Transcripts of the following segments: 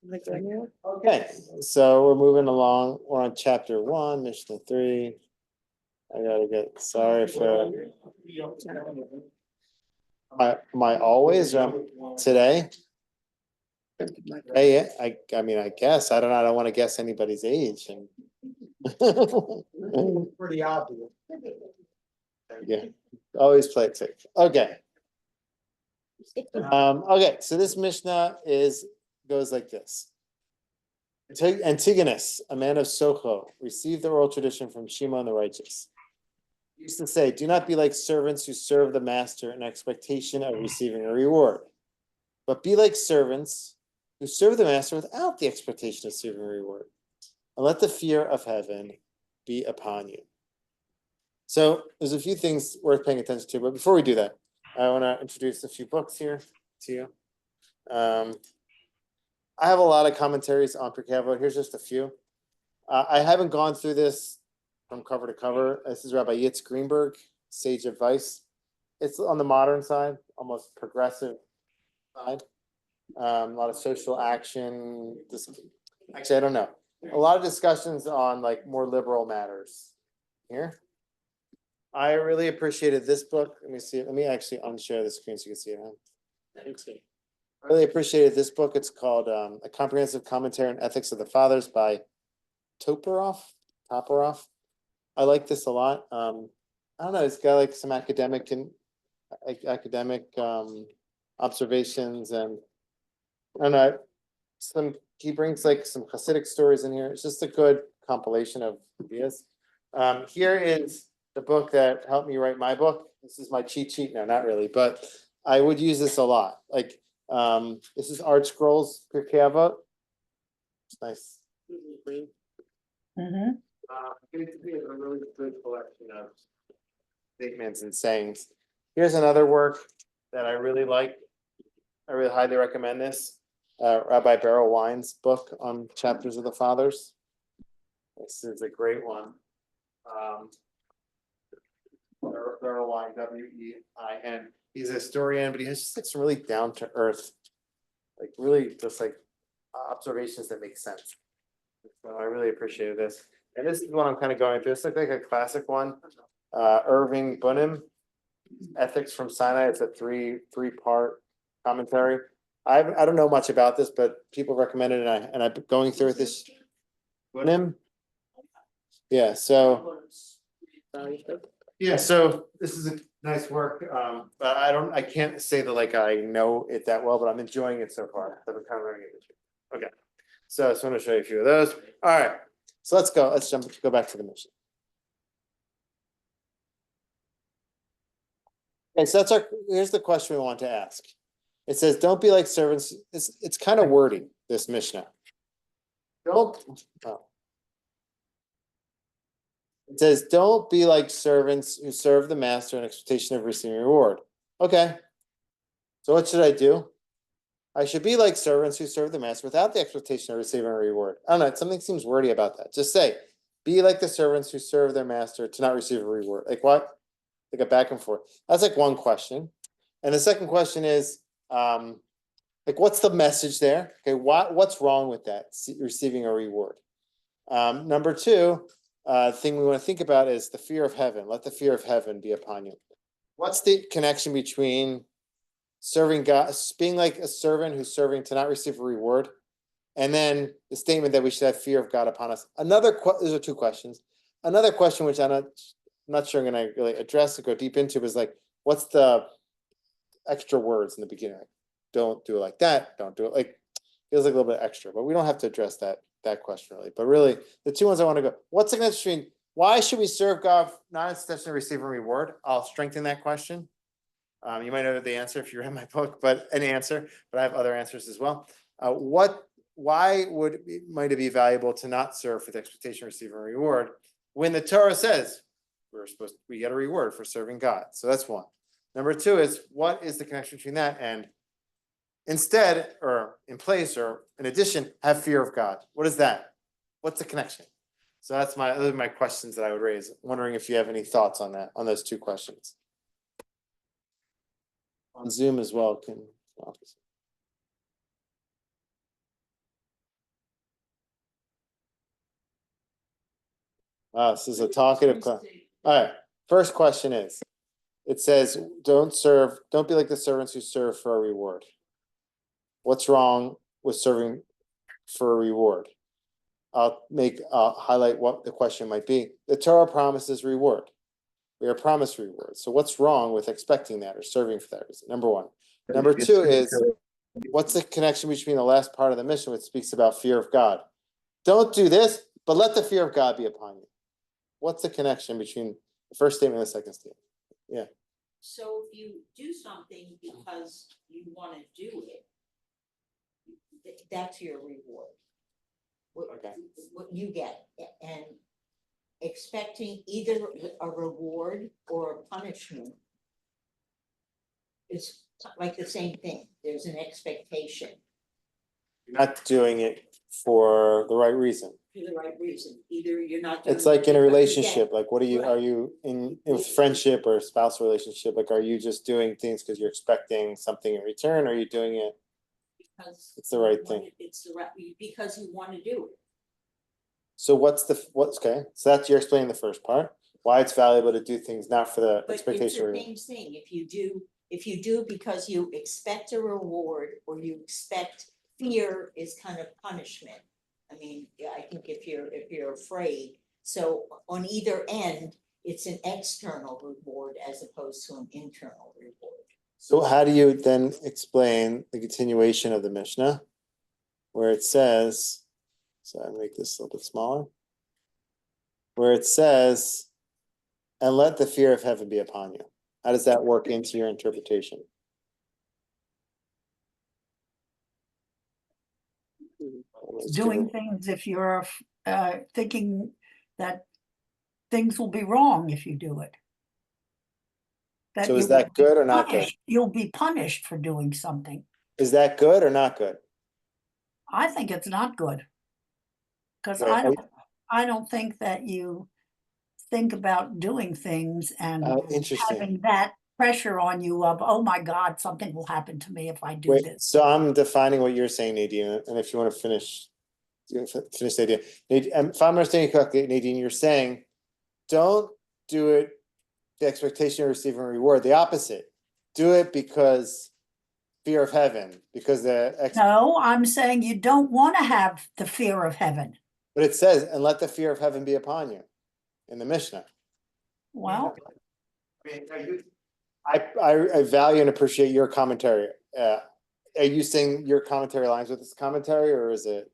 Okay, so we're moving along. We're on chapter 1, Mishnah 3. I gotta get sorry for my always today. Hey, I mean, I guess I don't know. I don't want to guess anybody's age. And Pretty obvious. yeah, always play it safe. Okay. Okay, so this Mishnah goes like this. Antigonus, a man of Socho, received the oral tradition from Shimon the righteous. He used to say, do not be like servants who serve the master in expectation of receiving a reward, but be like servants who serve the master without the expectation of receiving a reward. And let the fear of heaven be upon you. So there's a few things worth paying attention to, but before we do that, I want to introduce a few books here to you. I have a lot of commentaries on Pirkei Avot. Here's just a few. I haven't gone through this from cover to cover. This is Rabbi Yitz Greenberg, Sage Advice. It's on the modern side, almost progressive side. A lot of social action. Actually, I don't know. A lot of discussions on like more liberal matters here. I really appreciated this book. Let me see. Let me actually unshare the screen so you can see it. Thanks. I really appreciated this book. It's called A Comprehensive Commentary on Ethics of the Fathers by Toporov. I like this a lot. I don't know. It's got like some academic observations, and I don't know. He brings like some Hasidic stories in here. It's just a good compilation of ideas. Here is the book that helped me write my book. This is my cheat sheet. No, not really, but I would use this a lot. Like this is Art Scrolls Pirkei Avot. It's nice. Mm-hmm. It be a really good collection of statements and sayings. Here's another work that I really like. I really highly recommend this. Rabbi Beryl Wine's book on Chapters of the Fathers. This is a great one. Beryl Wine, W-E-I-N. He's a historian, but he has just like some really down to earth, like really just like observations that make sense. So I really appreciated this. And this is what I'm kind of going through. This looks like a classic one. Irving Bunim, Ethics from Sinai. It's a three-part commentary. I don't know much about this, but people recommend it, and I'm going through this. Bunim. Yeah. So this is a nice work. But I can't say that like I know it that well, but I'm enjoying it so far. I've been kind of learning it. Okay. So I just want to show you a few of those. All right. So let's go. Let's go back to the mission. Okay, so here's the question we want to ask. It says, don't be like servants. It's kind of wordy, this Mishnah. It says, don't be like servants who serve the master in expectation of receiving reward. Okay. So what should I do? I should be like servants who serve the master without the expectation of receiving a reward. I don't know. Something seems wordy about that. Just say, be like the servants who serve their master to not receive a reward. Like what? Like a back and forth. That's like one question. And the second question is, like, what's the message there? Okay, what's wrong with that? Receiving a reward. Number two, thing we want to think about is the fear of heaven. Let the fear of heaven be upon you. What's the connection between serving God, being like a servant who's serving to not receive a reward, and then the statement that we should have fear of God upon us? Those are two questions. Another question, which I'm not sure I'm going to really address or go deep into, is like, what's the extra words in the beginning? Like, don't do it like that. Don't do it like, feels like a little bit extra, but we don't have to address that question really. But really, the two ones I want to go. What's the connection between why should we serve God not intentionally receive a reward? I'll strengthen that question. You might know the answer if you read my book, but an answer. But I have other answers as well. Why might it be valuable to not serve with the expectation of receiving a reward when the Torah says we get a reward for serving God? So that's one. Number two is, what is the connection between that and instead, or in place, or in addition, have fear of God? What is that? What's the connection? So those are my questions that I would raise. Wondering if you have any thoughts on that, on those two questions. On Zoom as well. Wow, this is a talkative class. Alright, first question is, it says, don't be like the servants who serve for a reward. What's wrong with serving for a reward? I'll highlight what the question might be. The Torah promises reward. We are promised reward. So what's wrong with expecting that or serving for that reason? Number one. Number two is, what's the connection between the last part of the mission, which speaks about fear of God? Don't do this, but let the fear of God be upon you. What's the connection between the first statement and the second statement? Yeah. So if you do something because you want to do it, that's your reward. Okay. What you get, and expecting either a reward or a punishment is like the same thing. There's an expectation You're not doing it for the right reason. for the right reason. Either you're not doing It's like it in a because you relationship, like what are you, Right. are you in friendship or spousal relationship? Like, are you just doing things because you're expecting something in return? Or are you doing it? because It's the right you want thing. it- It's the right, because you want to do it. So what's okay? So that's, you're explaining the first part, why it's valuable to do things not for the But it's expectation. the same thing. If you do because you expect a reward or you expect fear is kind of punishment. I mean, yeah, I think if you're afraid, so on either end, it's an external reward as opposed to an internal reward. So how do you then explain the continuation of the Mishnah? Where it says, so I make this a little bit smaller. Where it says, and let the fear of heaven be upon you. How does that work into your interpretation? Doing things if you're thinking that things will be wrong if you do it. So is you will that good or be not good? punished. You'll be punished for doing something. Is that good or not good? I think it's not good. Because Right. I don't think that you think about doing things and Interesting. having that pressure on you of, oh my God, something will happen to me if I do Wait, this. so I'm defining what you're saying, Nadine, and if you want to finish the idea. If I'm understanding correctly, Nadine, you're saying, don't do it the expectation of receiving a reward. The opposite. Do it because fear of heaven, because No, I'm saying you don't want to have the fear of heaven. but it says, and let the fear of heaven be upon you in the Mishnah. Well, I value and appreciate your commentary. Are you saying your commentary aligns with this commentary, or is it?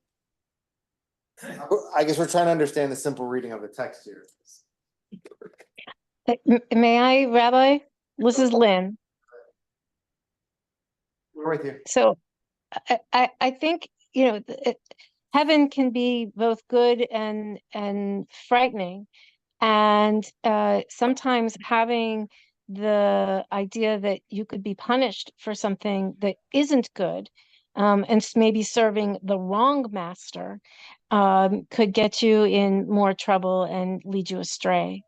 I guess we're trying to understand the simple reading of the text here. May I, Rabbi? This is Lynn. We're with you. So I think, heaven can be both good and frightening. And sometimes having the idea that you could be punished for something that isn't good, and maybe serving the wrong master, could get you in more trouble and lead you astray.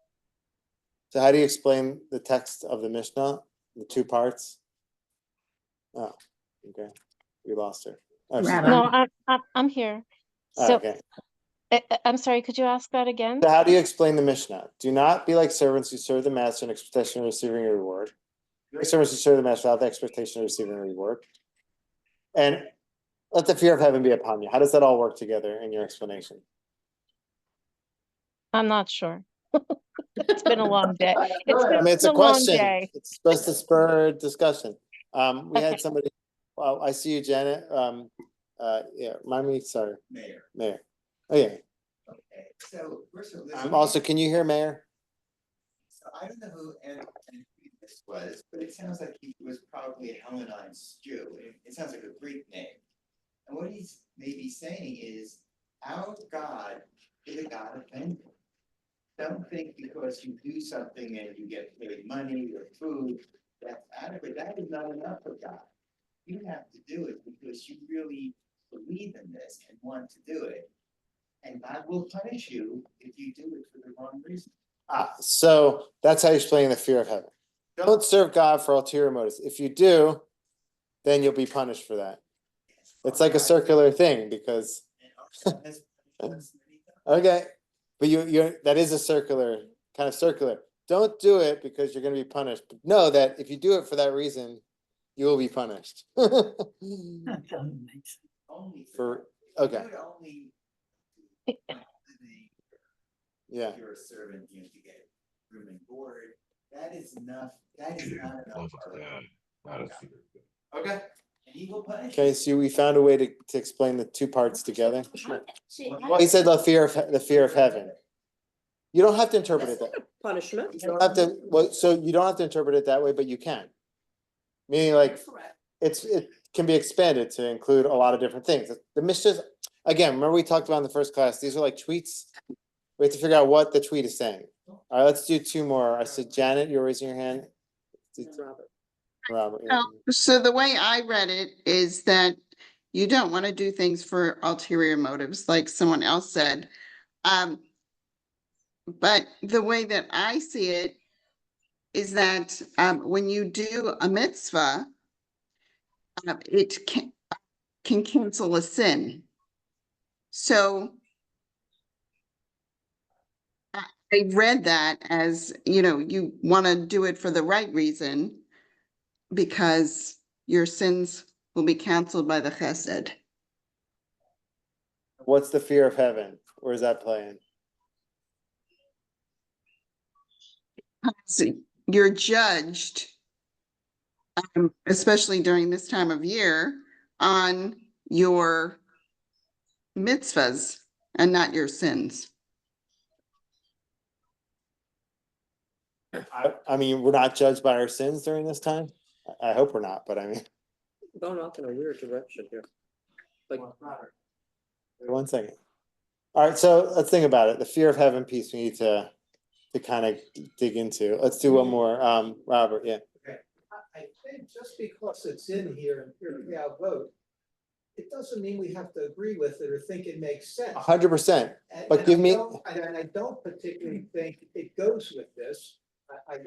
So how do you explain the text of the Mishnah, the two parts? Oh, okay. We lost her. Oh, she's Rabbi. back. No, I'm here. Oh, So okay. I'm sorry, could you ask that again? So how do you explain the Mishnah? Do not be like servants who serve the master in expectation of receiving a reward. Be like servants who serve the master without the expectation of receiving a reward. And let the fear of heaven be upon you. How does that all work together in your explanation? I'm not sure. It's been a long day. It's I mean, it's been a a long question. day. It's supposed to spur discussion. We had Okay. somebody, well, I see you, Janet. Yeah, remind me, sorry, Mayor. Oh, yeah. Okay, so first of all. Also, can you hear Mayor? So I don't know who this was, but it sounds like he was probably a Hellenine Jew. It sounds like a Greek name. And what he's maybe saying is, our God is a God of vengeance. Don't think because you do something and you get paid money or food, that's adequate. That is not enough for God. You have to do it because you really believe in this and want to do it. And God will punish you if you do it for the wrong reason. So that's how you're explaining the fear of heaven. Don't serve God for ulterior motives. If you do, then you'll be punished for that. It's like a circular thing because. Okay. But that is a kind of circular. Don't do it because you're gonna be punished. But know that if you do it for that reason, you will be punished. That doesn't make sense. Only For, that. okay, You would only. yeah. If you're a servant, you to get room and board, that is enough, that is not enough. Okay. And he will punish. Okay, so we found a way to explain the two parts together. See, Well, he said the fear of heaven. You don't have to interpret it that. Punishment. You don't have to, well, so you don't have to interpret it that way, but you can. Meaning like, it can be expanded to include a lot of different things. The Mishnahs, again, remember we talked about in the first class, these are like tweets. We have to figure out what the tweet is saying. All right, let's do two more. I said, Janet, you're raising your hand. Robert. Yeah. So the way I read it is that you don't want to do things for ulterior motives, like someone else said. But the way that I see it is that when you do a mitzvah, it can cancel a sin. So I read that as, you want to do it for the right reason because your sins will be canceled by the chesed. What's the fear of heaven? Where is that playing? So you're judged, especially during this time of year, on your mitzvahs and not your sins. I mean, we're not judged by our sins during this time. I hope we're not, but I mean, Going off in a weird direction here. Like, 1 second. All right, so let's think about it. The fear of heaven piece we need to kind of dig into. Let's do one more. Robert, yeah. Okay, I think just because it's in here and here our vote, it doesn't mean we have to agree with it or think it makes sense. 100%. And- But and give I me- don't- And I don't particularly think it goes with this.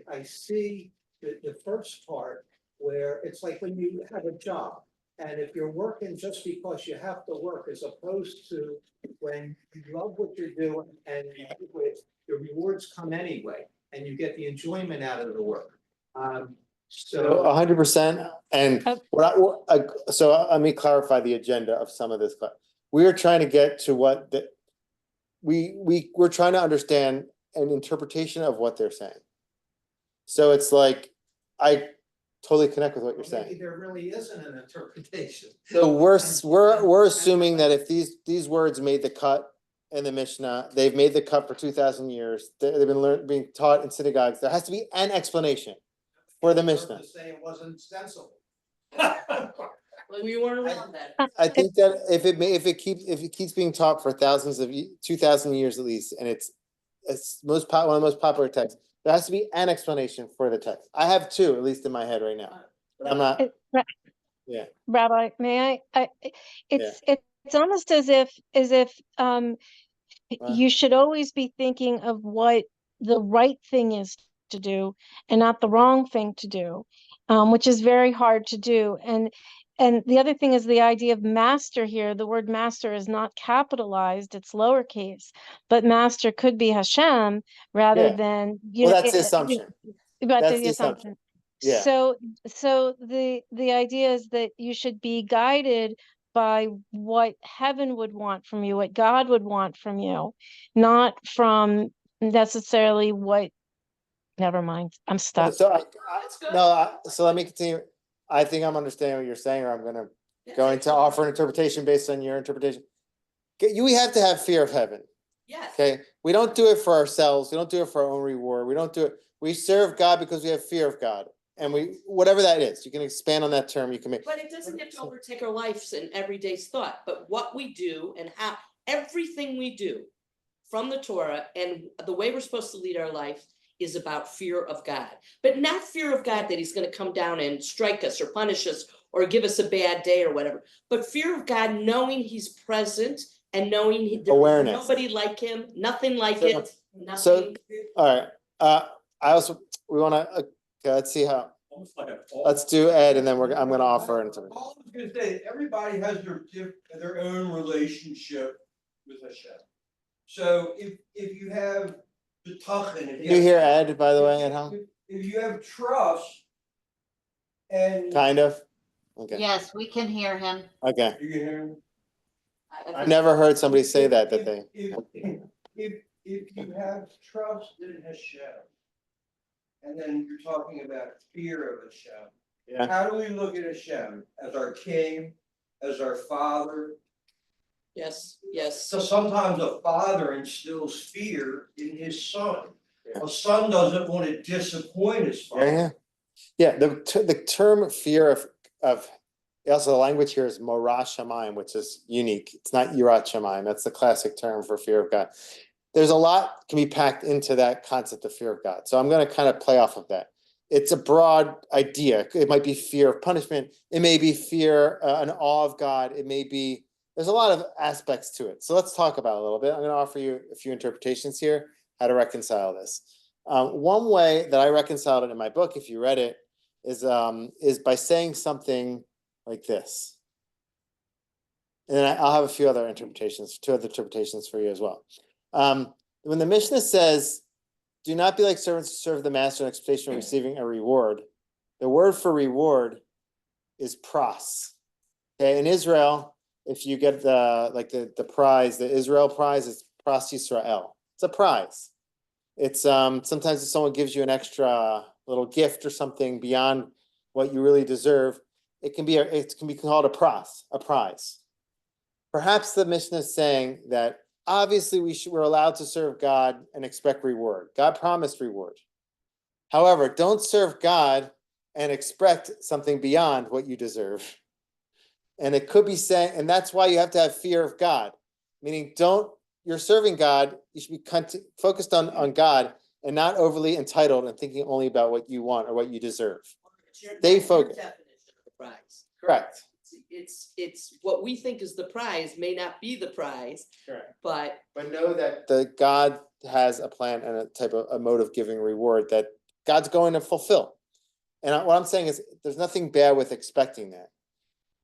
I see the first part where it's like when you have a job. And if you're working just because you have to work, as opposed to when you love what you're doing and the rewards come anyway, and you get the enjoyment out of the work. So 100%. And so let me clarify the agenda of some of this. We are trying to get to what we're trying to understand an interpretation of what they're saying. So it's like, I totally connect with what you're maybe saying. there really isn't an interpretation. So we're assuming that if these words made the cut in the Mishnah, they've made the cut for 2,000 years. They've been being taught in synagogues. There has to be an explanation for the Mishnah. To say it wasn't sensible. well, we weren't around that. I think that if it keeps being taught for 2,000 years at least, and it's one of the most popular texts, there has to be an explanation for the text. I have two, at least in my head right now. But I'm not. Yeah. Rabbi, may I, it's almost as if you should always be thinking of what the right thing is to do and not the wrong thing to do, which is very hard to do. And the other thing is the idea of master here. The word master is not capitalized, it's lowercase, but master could be Hashem rather than, That's the assumption. That's the assumption. Yeah. So the idea is that you should be guided by what heaven would want from you, what God would want from you, not from necessarily what, never mind, I'm stuck. So so let me continue. I think I'm understanding what you're saying, or I'm going to offer an interpretation based on your interpretation. We have to have fear of heaven. Yes. Okay, we don't do it for ourselves. We don't do it for our own reward. We don't do it. We serve God because we have fear of God, and whatever that is. You can expand on that term. You can make. But it doesn't have to overtake our lives and everyday's thought, but what we do and how everything we do from the Torah and the way we're supposed to lead our life is about fear of God, but not fear of God that he's going to come down and strike us or punish us or give us a bad day or whatever, but fear of God, knowing he's present and knowing there's Awareness. nobody like him, nothing like So- it, so- nothing. All right. We want to. Okay, let's see how. Let's do Ed, and then I'm going to offer an interpretation. All I was gonna say, everybody has their own relationship with Hashem. So if you have the Tuchin, if Can you hear have- Ed, by the way, at home? If you have trust and. Kind of? Okay, Yes, we can hear him. okay. You can hear me? I've never heard somebody say that they. If you have trust in Hashem, and then you're talking about fear of Hashem. Yeah. How do we look at Hashem? As our king, as our father? Yes, yes. So sometimes a father instills fear in his son. A son doesn't want to disappoint his father. Yeah, yeah. The term fear of also the language here is Morah Shamayim, which is unique. It's not Yirat Shamayim. That's the classic term for fear of God. There's a lot can be packed into that concept of fear of God. So I'm going to kind of play off of that. It's a broad idea. It might be fear of punishment. It may be fear, an awe of God. It may be, there's a lot of aspects to it. So let's talk about it a little bit. I'm going to offer you a few interpretations here, how to reconcile this. One way that I reconciled it in my book, if you read it, is by saying something like this. And then I'll have a few other interpretations, two other interpretations for you as well. When the Mishnah says, do not be like servants who serve the master in expectation of receiving a reward, the word for reward is pras. Okay, in Israel, if you get the prize, the Israel prize is pras Yisrael. It's a prize. It's sometimes if someone gives you an extra little gift or something beyond what you really deserve, it can be called a prize. Perhaps the Mishnah is saying that obviously we're allowed to serve God and expect reward. God promised reward. However, don't serve God and expect something beyond what you deserve. And it could be saying, and that's why you have to have fear of God, meaning you're serving God, you should be focused on God and not overly entitled and thinking only about what you want or what you deserve. Stay focused. Definition of the prize. Correct. It's what we think is the prize may not be the prize, Correct. but know that the God has a plan and a type of a mode of giving reward that God's going to fulfill. And what I'm saying is there's nothing bad with expecting that.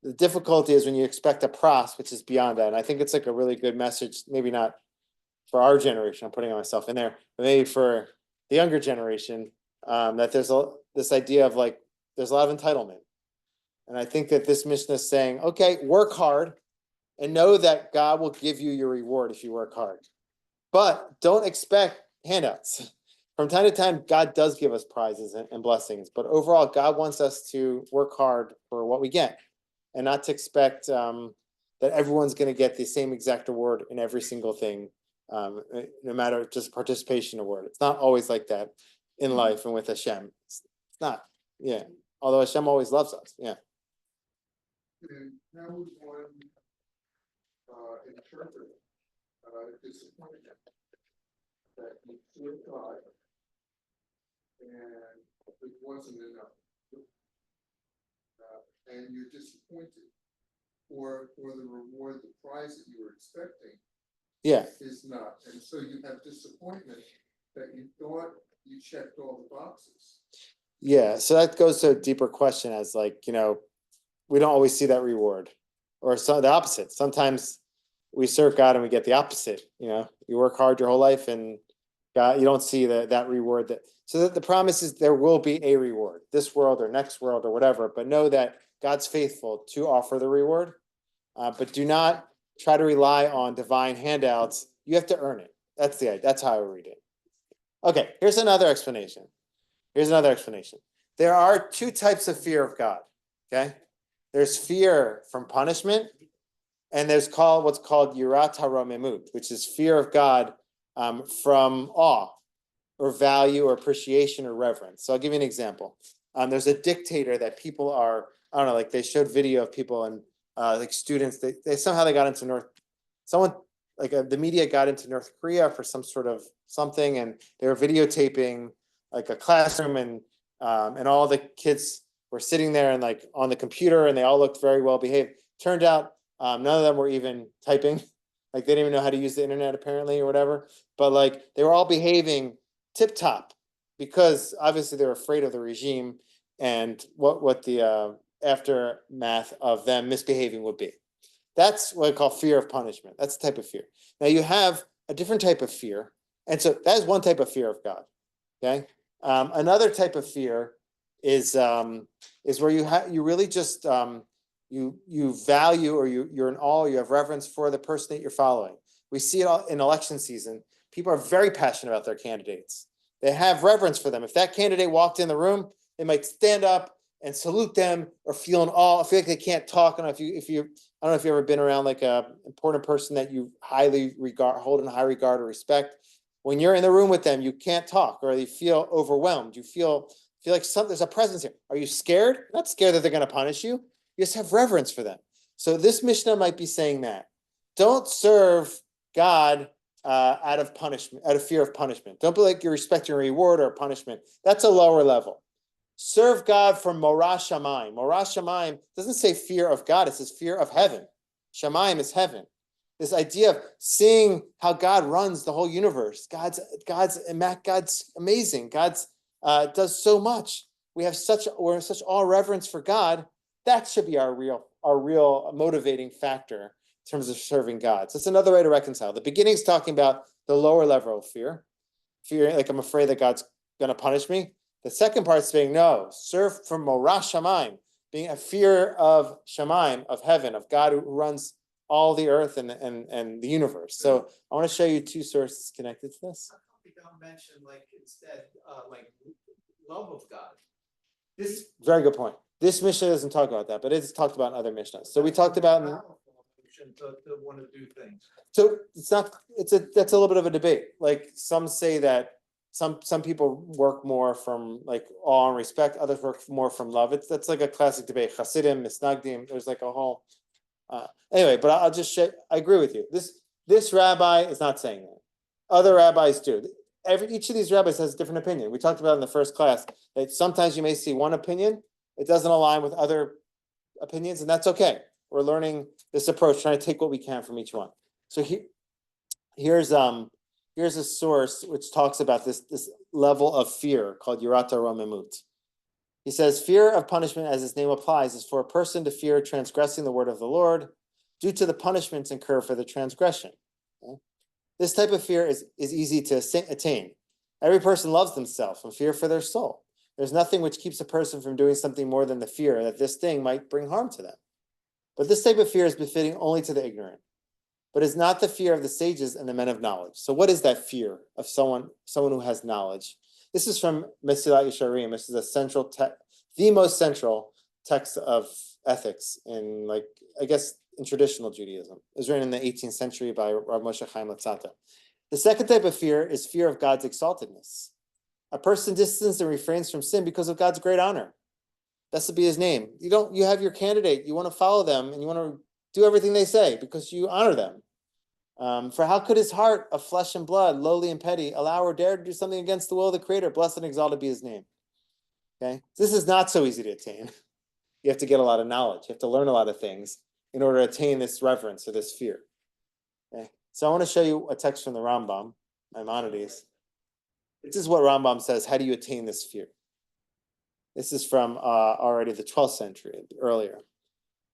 The difficulty is when you expect a pras, which is beyond that. And I think it's like a really good message, maybe not for our generation, I'm putting myself in there, but maybe for the younger generation, that there's this idea of like, there's a lot of entitlement. And I think that this Mishnah is saying, okay, work hard and know that God will give you your reward if you work hard. But don't expect handouts. From time to time, God does give us prizes and blessings. But overall, God wants us to work hard for what we get and not to expect that everyone's going to get the same exact award in every single thing, no matter just participation award. It's not always like that in life and with Hashem. It's not, yeah. Although Hashem always loves us, yeah. And how would one interpret disappointment that you serve God and it wasn't enough, and you're disappointed, or the reward, the prize that you were expecting, Yeah. is not, and so you have disappointment that you thought you checked all the boxes. Yeah, so that goes to a deeper question as like, we don't always see that reward, or the opposite. Sometimes we serve God and we get the opposite. You work hard your whole life and God, you don't see that reward. So that the promise is there will be a reward, this world or next world or whatever. But know that God's faithful to offer the reward. But do not try to rely on divine handouts. You have to earn it. That's how I read it. Okay, here's another explanation. There are two types of fear of God. Okay. There's fear from punishment, and there's what's called yirat haromemut, which is fear of God from awe or value or appreciation or reverence. So I'll give you an example. There's a dictator that people are, I don't know, like they showed video of people and like students, they somehow got into the media got into North Korea for some sort of something, and they were videotaping like a classroom, and all the kids were sitting there and like on the computer, and they all looked very well behaved. Turned out none of them were even typing, like they didn't even know how to use the internet apparently or whatever. But like they were all behaving tip top because obviously they were afraid of the regime and what the aftermath of them misbehaving would be. That's what I call fear of punishment. That's the type of fear. Now you have a different type of fear. And so that is one type of fear of God. Okay. Another type of fear is where you really just you value, or you're in awe, you have reverence for the person that you're following. We see it all in election season. People are very passionate about their candidates. They have reverence for them. If that candidate walked in the room, they might stand up and salute them, or feel in awe. I feel like they can't talk. I don't know if you I don't know if you've ever been around like a important person that you highly hold in high regard or respect. When you're in the room with them, you can't talk, or you feel overwhelmed. You feel like there's a presence here. Are you scared? Not scared that they're going to punish you. You just have reverence for them. So this Mishnah might be saying that. Don't serve God out of punishment, out of fear of punishment. Don't be like you're expecting a reward or a punishment. That's a lower level. Serve God from Morah Shamayim. Morah Shamayim doesn't say fear of God, it says fear of heaven. Shamayim is heaven. This idea of seeing how God runs the whole universe. God's amazing. God's does so much. We're such awe reverence for God. That should be our real motivating factor in terms of serving God. So it's another way to reconcile. The beginning is talking about the lower level of fear, like I'm afraid that God's going to punish me. The second part is saying, no, serve from Morah Shamayim, being a fear of Shamayim, of heaven, of God who runs all the earth and the universe. So I want to show you two sources connected to this. How come we don't mention like instead, like love of God? This Very good point. This Mishnah doesn't talk about that, but it's talked about in other Mishnahs. So we talked about. To want to do things. So that's a little bit of a debate. Like some say that some people work more from like awe and respect, others work more from love. That's like a classic debate. Chasidim, Misnagdim, there's like a whole anyway, but I'll just I agree with you. This rabbi is not saying that. Other rabbis do. Each of these rabbis has a different opinion. We talked about in the first class that sometimes you may see one opinion, it doesn't align with other opinions, and that's okay. We're learning this approach, trying to take what we can from each one. So here's a source which talks about this level of fear called Yirat Romemut. He says, fear of punishment, as its name applies, is for a person to fear transgressing the word of the Lord due to the punishments incurred for the transgression. Okay? This type of fear is easy to attain. Every person loves themselves and fear for their soul. There's nothing which keeps a person from doing something more than the fear that this thing might bring harm to them. But this type of fear is befitting only to the ignorant, but is not the fear of the sages and the men of knowledge. So what is that fear of someone who has knowledge? This is from Mesilat Yesharim. This is the most central text of ethics in, like, I guess, in traditional Judaism. It was written in the 18th century by Rav Moshe Chaim Luzzatto. The second type of fear is fear of God's exaltedness. A person distances and refrains from sin because of God's great honor. That's to be his name. You have your candidate, you want to follow them, and you want to do everything they say because you honor them. For how could his heart of flesh and blood, lowly and petty, allow or dare to do something against the will of the Creator? Blessed and exalted be his name. Okay, this is not so easy to attain. You have to get a lot of knowledge. You have to learn a lot of things in order to attain this reverence or this fear. Okay, so I want to show you a text from the Rambam, Maimonides. This is what Rambam says. How do you attain this fear? This is from already the 12th century, earlier.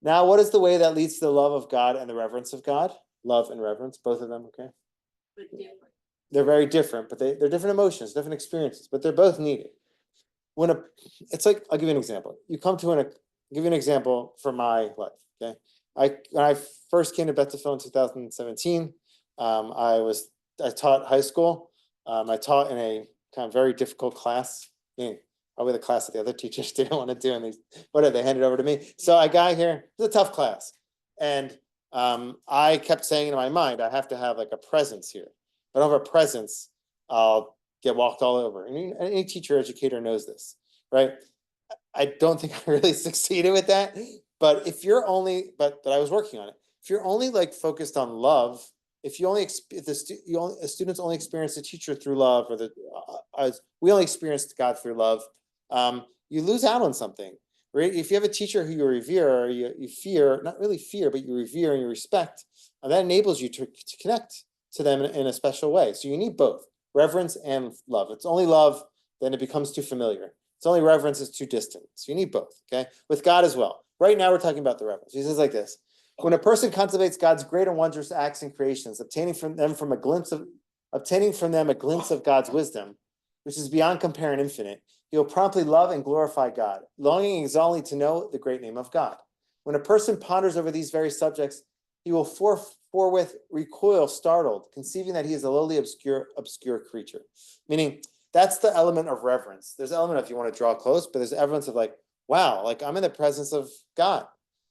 Now, what is the way that leads to the love of God and the reverence of God? Love and reverence, both of them, okay? But different. They're very different, but they're different emotions, different experiences, but they're both needed. It's like, I'll give you an example. Give you an example from my life, okay? When I first came to Beth Tefillah in 2017, I taught high school. I taught in a kind of very difficult class. Probably the class that the other teachers didn't want to do, and they handed it over to me. So I got here, it's a tough class. And I kept saying in my mind, I have to have like a presence here. If I don't have a presence, I'll get walked all over. And any teacher educator knows this, right? I don't think I really succeeded with that, but but I was working on it. If you're only like focused on love, if the students only experience the teacher through love, or we only experienced God through love, you lose out on something. Right? If you have a teacher who you revere, or you fear, not really fear, but you revere and you respect, that enables you to connect to them in a special way. So you need both, reverence and love. It's only love, then it becomes too familiar. It's only reverence is too distant. So you need both, okay? With God as well. Right now we're talking about the reverence. He says like this, When a person contemplates God's great and wondrous acts and creations, obtaining from them a glimpse of God's wisdom, which is beyond compare and infinite, he will promptly love and glorify God, longing exultantly to know the great name of God. When a person ponders over these very subjects, he will forthwith recoil startled, conceiving that he is a lowly, obscure creature. Meaning, that's the element of reverence. There's an element of you want to draw close, but there's evidence of like, wow, like I'm in the presence of God.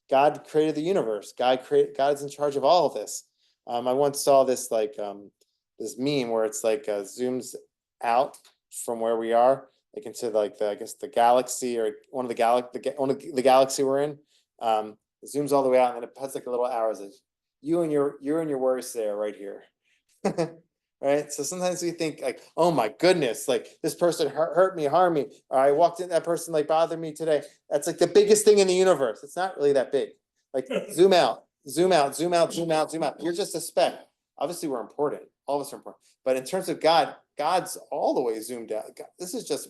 God created the universe. God is in charge of all of this. I once saw this this meme where it's like zooms out from where we are, like into like the galaxy or one of the galaxy we're in. It zooms all the way out and then it puts like a little arrow that says, you and your worries there right here. Right? So sometimes we think like, oh my goodness, like this person hurt me, harmed me, or I walked in, that person like bothered me today. That's like the biggest thing in the universe. It's not really that big. Like zoom out. You're just a speck. Obviously we're important. All of us are important. But in terms of God, God's all the way zoomed out. He's just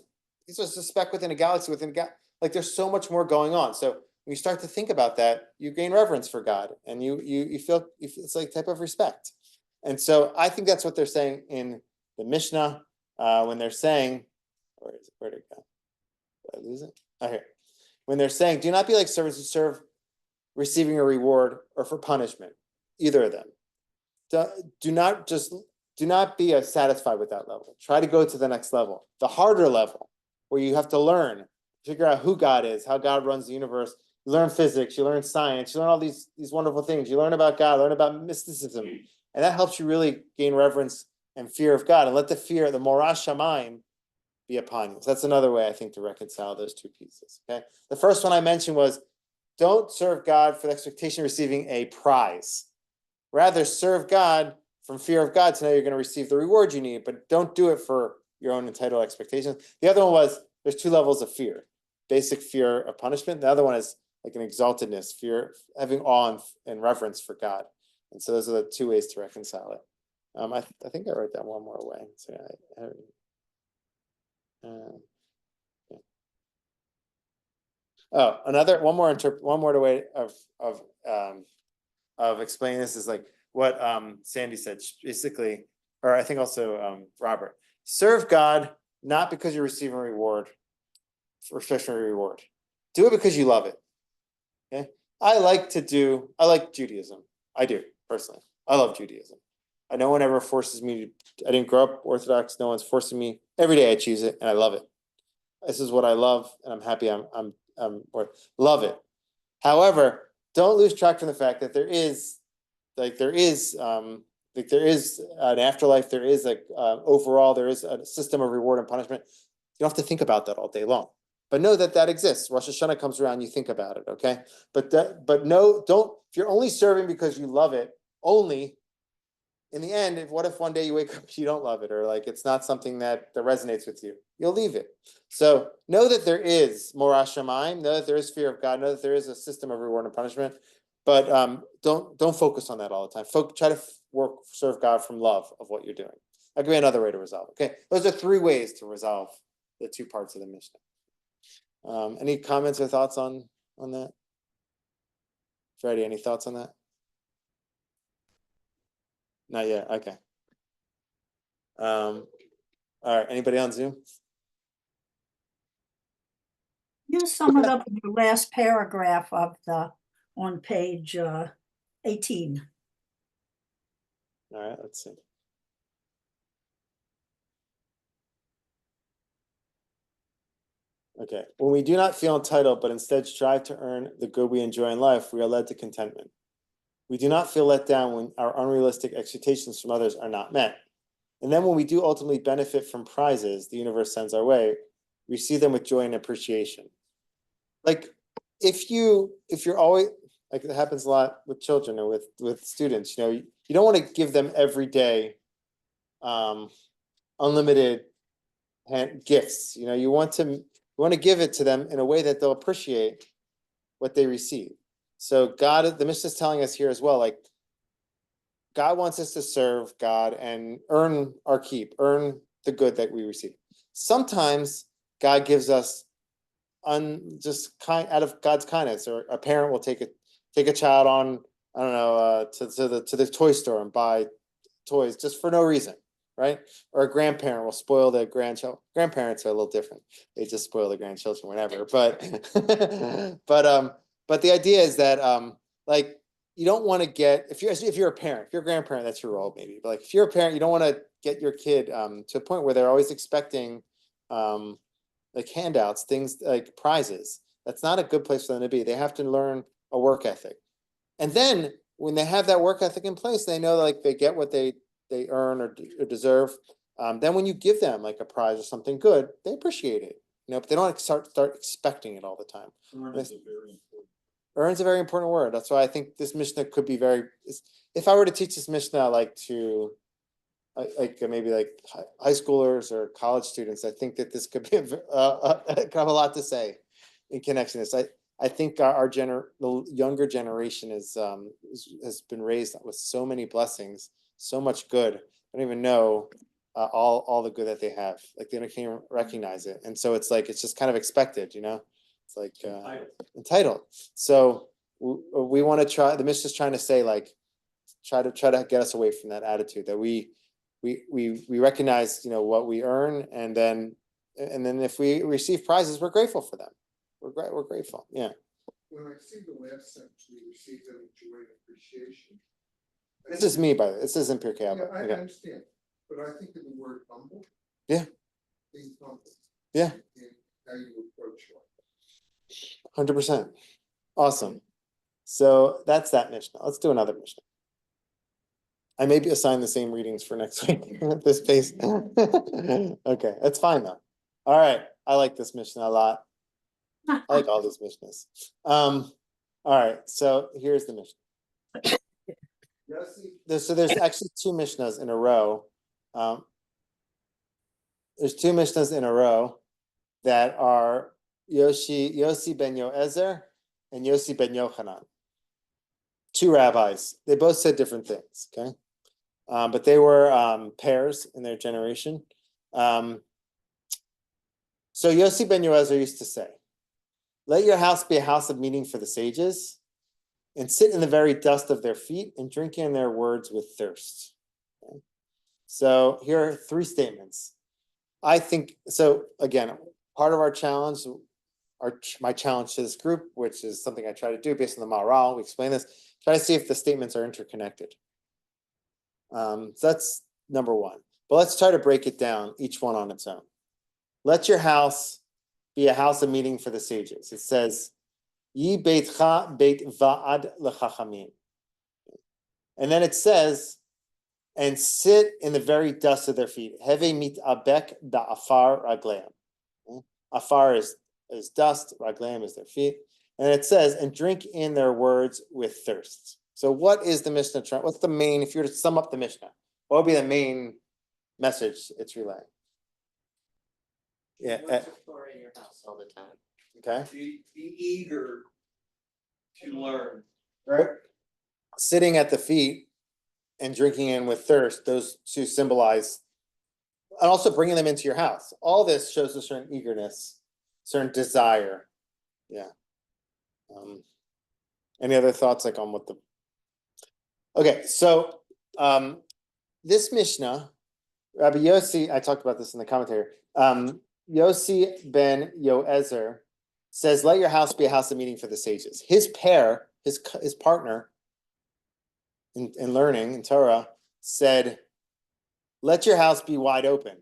a speck within a galaxy within God. Like there's so much more going on. So when you start to think about that, you gain reverence for God and you feel it's like type of respect. And so I think that's what they're saying in the Mishnah when they're saying, where'd it go? Did I lose it? Oh, here. When they're saying, do not be like servants who serve receiving a reward or for punishment, either of them. Do not be satisfied with that level. Try to go to the next level, the harder level, where you have to learn, figure out who God is, how God runs the universe. You learn physics, you learn science, you learn all these wonderful things. You learn about God, learn about mysticism. And that helps you really gain reverence and fear of God and let the fear, the morash shamayim, be upon you. So that's another way I think to reconcile those two pieces. Okay. The first one I mentioned was don't serve God for the expectation of receiving a prize. Rather serve God from fear of God to know you're going to receive the reward you need, but don't do it for your own entitled expectations. The other one was there's two levels of fear. Basic fear of punishment. The other one is like an exaltedness, fear, having awe and reverence for God. And so those are the two ways to reconcile it. I think I wrote that one more way. So one more way of explaining this is like what Sandy said, basically, or I think also Robert. Serve God not because you're receiving a reward, for special reward. Do it because you love it. Okay. I like Judaism. I do, personally. I love Judaism. No one ever forces me I didn't grow up Orthodox. No one's forcing me. Every day I choose it and I love it. This is what I love and I'm happy love it. However, don't lose track from the fact that there is an afterlife. There is overall, there is a system of reward and punishment. You don't have to think about that all day long. But know that exists. Rosh Hashanah comes around, you think about it, okay? But don't, if you're only serving because you love it, only, in the end, what if one day you wake up and you don't love it, or like it's not something that resonates with you? You'll leave it. So know that there is morash shamayim, know that there is fear of God, know that there is a system of reward and punishment, but don't focus on that all the time. Try to serve God from love of what you're doing. I'll give you another way to resolve. Okay, those are 3 ways to resolve the 2 parts of the Mishnah. Any comments or thoughts on that? Freddie, any thoughts on that? Not yet. Okay. All right. Anybody on Zoom? You sum it up in the last paragraph on page 18. All right. Let's see. Okay. When we do not feel entitled, but instead strive to earn the good we enjoy in life, we are led to contentment. We do not feel let down when our unrealistic expectations from others are not met. And then when we do ultimately benefit from prizes the universe sends our way, we see them with joy and appreciation. Like if you're always, like it happens a lot with children or with students, you don't want to give them every day unlimited gifts. You want to give it to them in a way that they'll appreciate what they receive. So the Mishnah is telling us here as well, like God wants us to serve God and earn our keep, earn the good that we receive. Sometimes God gives us out of God's kindness, or a parent will take a child on I don't know, to the toy store and buy toys just for no reason, right? Or a grandparent will spoil their grandchild. Grandparents are a little different. They just spoil the grandchildren whenever. But but the idea is that like you don't want to get if you're a parent, if you're a grandparent, that's your role maybe. But like if you're a parent, you don't want to get your kid to a point where they're always expecting like handouts, things like prizes. That's not a good place for them to be. They have to learn a work ethic. And then when they have that work ethic in place, they know like they get what they earn or deserve. Then when you give them like a prize or something good, they appreciate it. You know, but they don't start expecting it all the time. Earn's a very important word. That's why I think this Mishnah could be very. If I were to teach this Mishnah like to maybe like high schoolers or college students, I think that this could be could have a lot to say in connection to this. I think the younger generation has been raised with so many blessings, so much good. I don't even know all the good that they have. Like they can't even recognize it, and so it's like it's just kind of expected, you know. It's like entitled. So we want to try. The Mishnah is trying to say like try to get us away from that attitude that we recognize, you know, what we earn, and then if we receive prizes, we're grateful for them. We're grateful. Yeah. When I see the last sentence, we receive them joy and appreciation. This is me, by the way. This isn't Pirkei Yeah, Avot. I Okay. understand, but I think of the word humble. Yeah. Being humble. Yeah. And how you approach life. 100%. Awesome. So that's that Mishnah. Let's do another Mishnah. I may be assigned the same readings for next week at this pace. Okay, that's fine though. All right, I like this Mishnah a lot. I like all these Mishnahs. All right, so here's the Mishnah. So there's actually two Mishnahs in a row. There's two Mishnahs in a row that are Yossi ben Yoezer and Yossi ben Yochanan. Two rabbis. They both said different things, okay? But they were pairs in their generation. So Yossi ben Yoezer used to say, let your house be a house of meeting for the sages, and sit in the very dust of their feet and drink in their words with thirst. Okay? So here are three statements. I think, so again, part of our challenge, my challenge to this group, which is something I try to do based on the Maharal, we explain this, try to see if the statements are interconnected. So that's number one. But let's try to break it down, each one on its own. Let your house be a house of meeting for the sages. It says, Yi beitcha beit va'ad lechachamim. And then it says, and sit in the very dust of their feet. Heve mitabek ba'afar ragleim. Afar is dust, ragleim is their feet. And it says, and drink in their words with thirst. So what is the Mishnah? What's the main, if you were to sum up the Mishnah, what would be the main message it's relaying? Yeah. What's the story in your house all the time? Okay. Be eager to learn. Right. Sitting at the feet and drinking in with thirst, those two symbolize, and also bringing them into your house. All this shows a certain eagerness, certain desire. Yeah. Any other thoughts like on what the, okay, so this Mishnah, Rabbi Yossi, I talked about this in the commentary, Yossi ben Yoezer says, let your house be a house of meeting for the sages. His pair, his partner in learning, in Torah, said, let your house be wide open.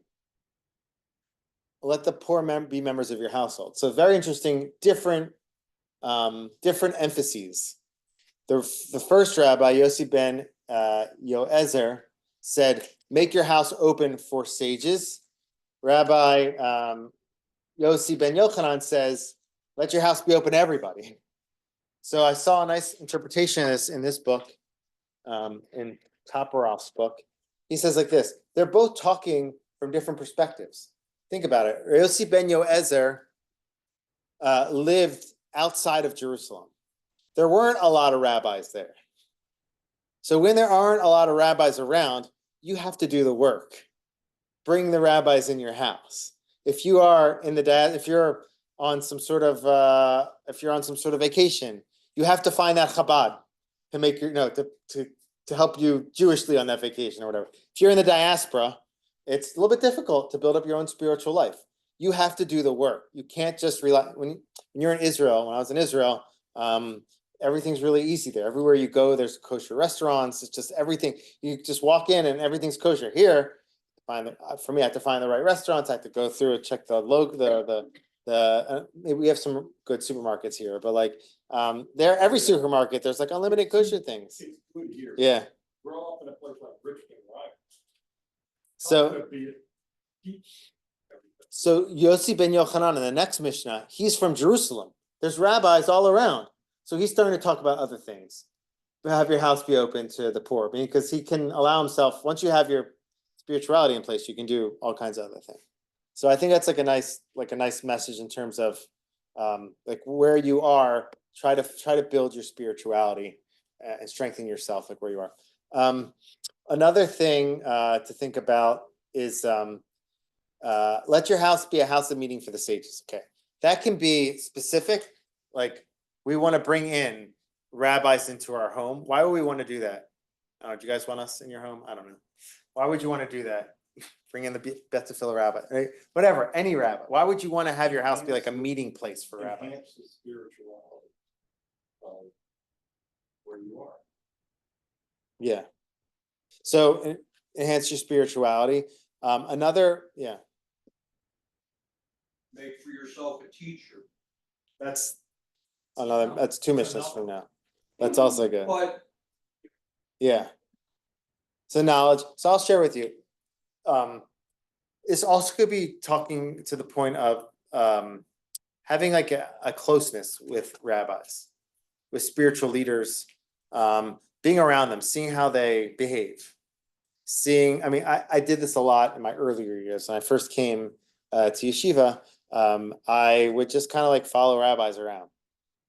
Let the poor be members of your household. So very interesting, different emphases. The first rabbi, Yossi ben Yoezer, said, make your house open for sages. Rabbi Yossi ben Yochanan says, let your house be open to everybody. So I saw a nice interpretation of this in this book, in Toporoff's book. He says like this, they're both talking from different perspectives. Think about it. Yossi ben Yoezer lived outside of Jerusalem. There weren't a lot of rabbis there. So when there aren't a lot of rabbis around, you have to do the work. Bring the rabbis in your house. If you are if you're on some sort of vacation, you have to find that Chabad. to make your, no, to help you Jewishly on that vacation or whatever. If you're in the diaspora, it's a little bit difficult to build up your own spiritual life. You have to do the work. You can't just rely, when you're in Israel, when I was in Israel, everything's really easy there. Everywhere you go, there's kosher restaurants. It's just everything. You just walk in and everything's kosher. Here, for me, I have to find the right restaurants. I have to go through and check the logo, maybe we have some good supermarkets here, but like, every supermarket, there's like unlimited kosher things. Yeah. We're all in a place like Richmond, right? So Yossi ben Yochanan in the next Mishnah, he's from Jerusalem. There's rabbis all around. So he's starting to talk about other things. Have your house be open to the poor, because he can allow himself, once you have your spirituality in place, you can do all kinds of other things. So I think that's like a nice message in terms of like where you are, try to build your spirituality and strengthen yourself like where you are. Another thing to think about is let your house be a house of meeting for the sages. Okay, that can be specific. Like we want to bring in rabbis into our home. Why would we want to do that? Do you guys want us in your home? I don't know. Why would you want to do that? Bring in the Beth Tefillah rabbi, right? Whatever, any rabbi. Why would you want to have your house be like a meeting place for rabbis? Enhance the spirituality of where you are. Yeah. So enhance your spirituality. Yeah. Make for yourself a teacher. That's two missions from now. That's also good. But Yeah. So knowledge. So I'll share with you. This also could be talking to the point of having like a closeness with rabbis, with spiritual leaders, being around them, seeing how they behave. I did this a lot in my earlier years. When I first came to yeshiva, I would just kind of like follow rabbis around.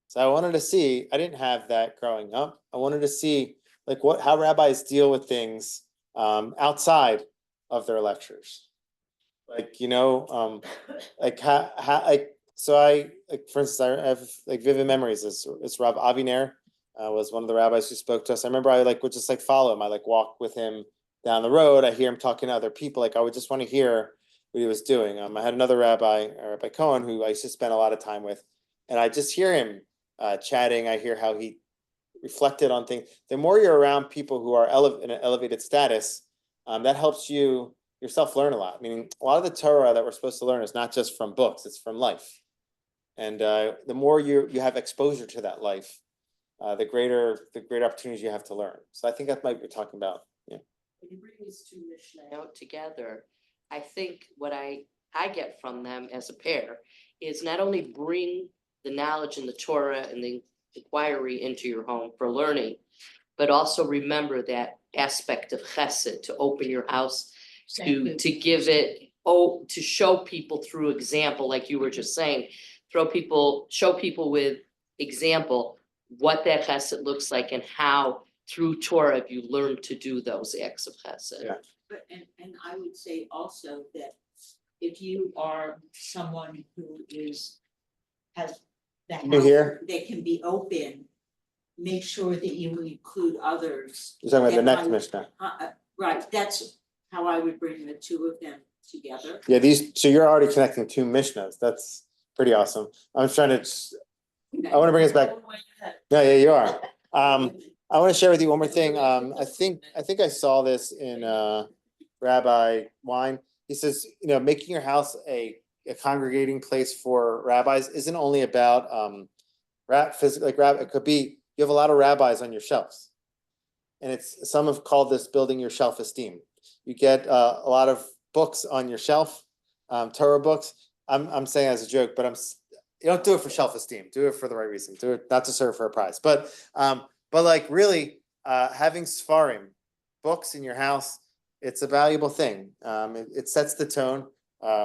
So I wanted to see, I didn't have that growing up. I wanted to see like how rabbis deal with things outside of their lectures. Like, like for instance, I have like vivid memories. It's Rav Aviner was one of the rabbis who spoke to us. I remember I would just like follow him. I like walk with him down the road. I hear him talking to other people. Like I would just want to hear what he was doing. I had another rabbi, Rabbi Cohen, who I used to spend a lot of time with, and I just hear him chatting. I hear how he reflected on things. The more you're around people who are in an elevated status, that helps you yourself learn a lot. Meaning, a lot of the Torah that we're supposed to learn is not just from books; it's from life. And the more you have exposure to that life, the greater opportunities you have to learn. So I think that might be what you're talking about. Yeah. When you bring these two Mishnah out together, I think what I get from them as a pair is not only bring the knowledge and the Torah and the inquiry into your home for learning, but also remember that aspect of chesed, to open your house, to give it, to show people through example, like you were just saying, show people with example what that chesed looks like and how through Torah you learn to do those acts of chesed. Yeah. But, and I would say also that if you are someone who has the You hear? house that can be open, make sure that you include others. You're talking about the that next might- Mishnah. Right, that's how I would bring the two of them together. Yeah, so you're already connecting two Mishnahs. That's pretty awesome. I'm trying to. I want to bring us back. Yeah, you are. I want to share with you one more thing. I think I saw this in Rabbi Wein. He says, making your house a congregating place for rabbis isn't only about it could be you have a lot of rabbis on your shelves, and some have called this building your shelf esteem. You get a lot of books on your shelf, Torah books. I'm saying as a joke, but you don't do it for shelf esteem. Do it for the right reason. Do it not to serve for a prize, but like really having Sfarim, books in your house, it's a valuable thing. It sets the tone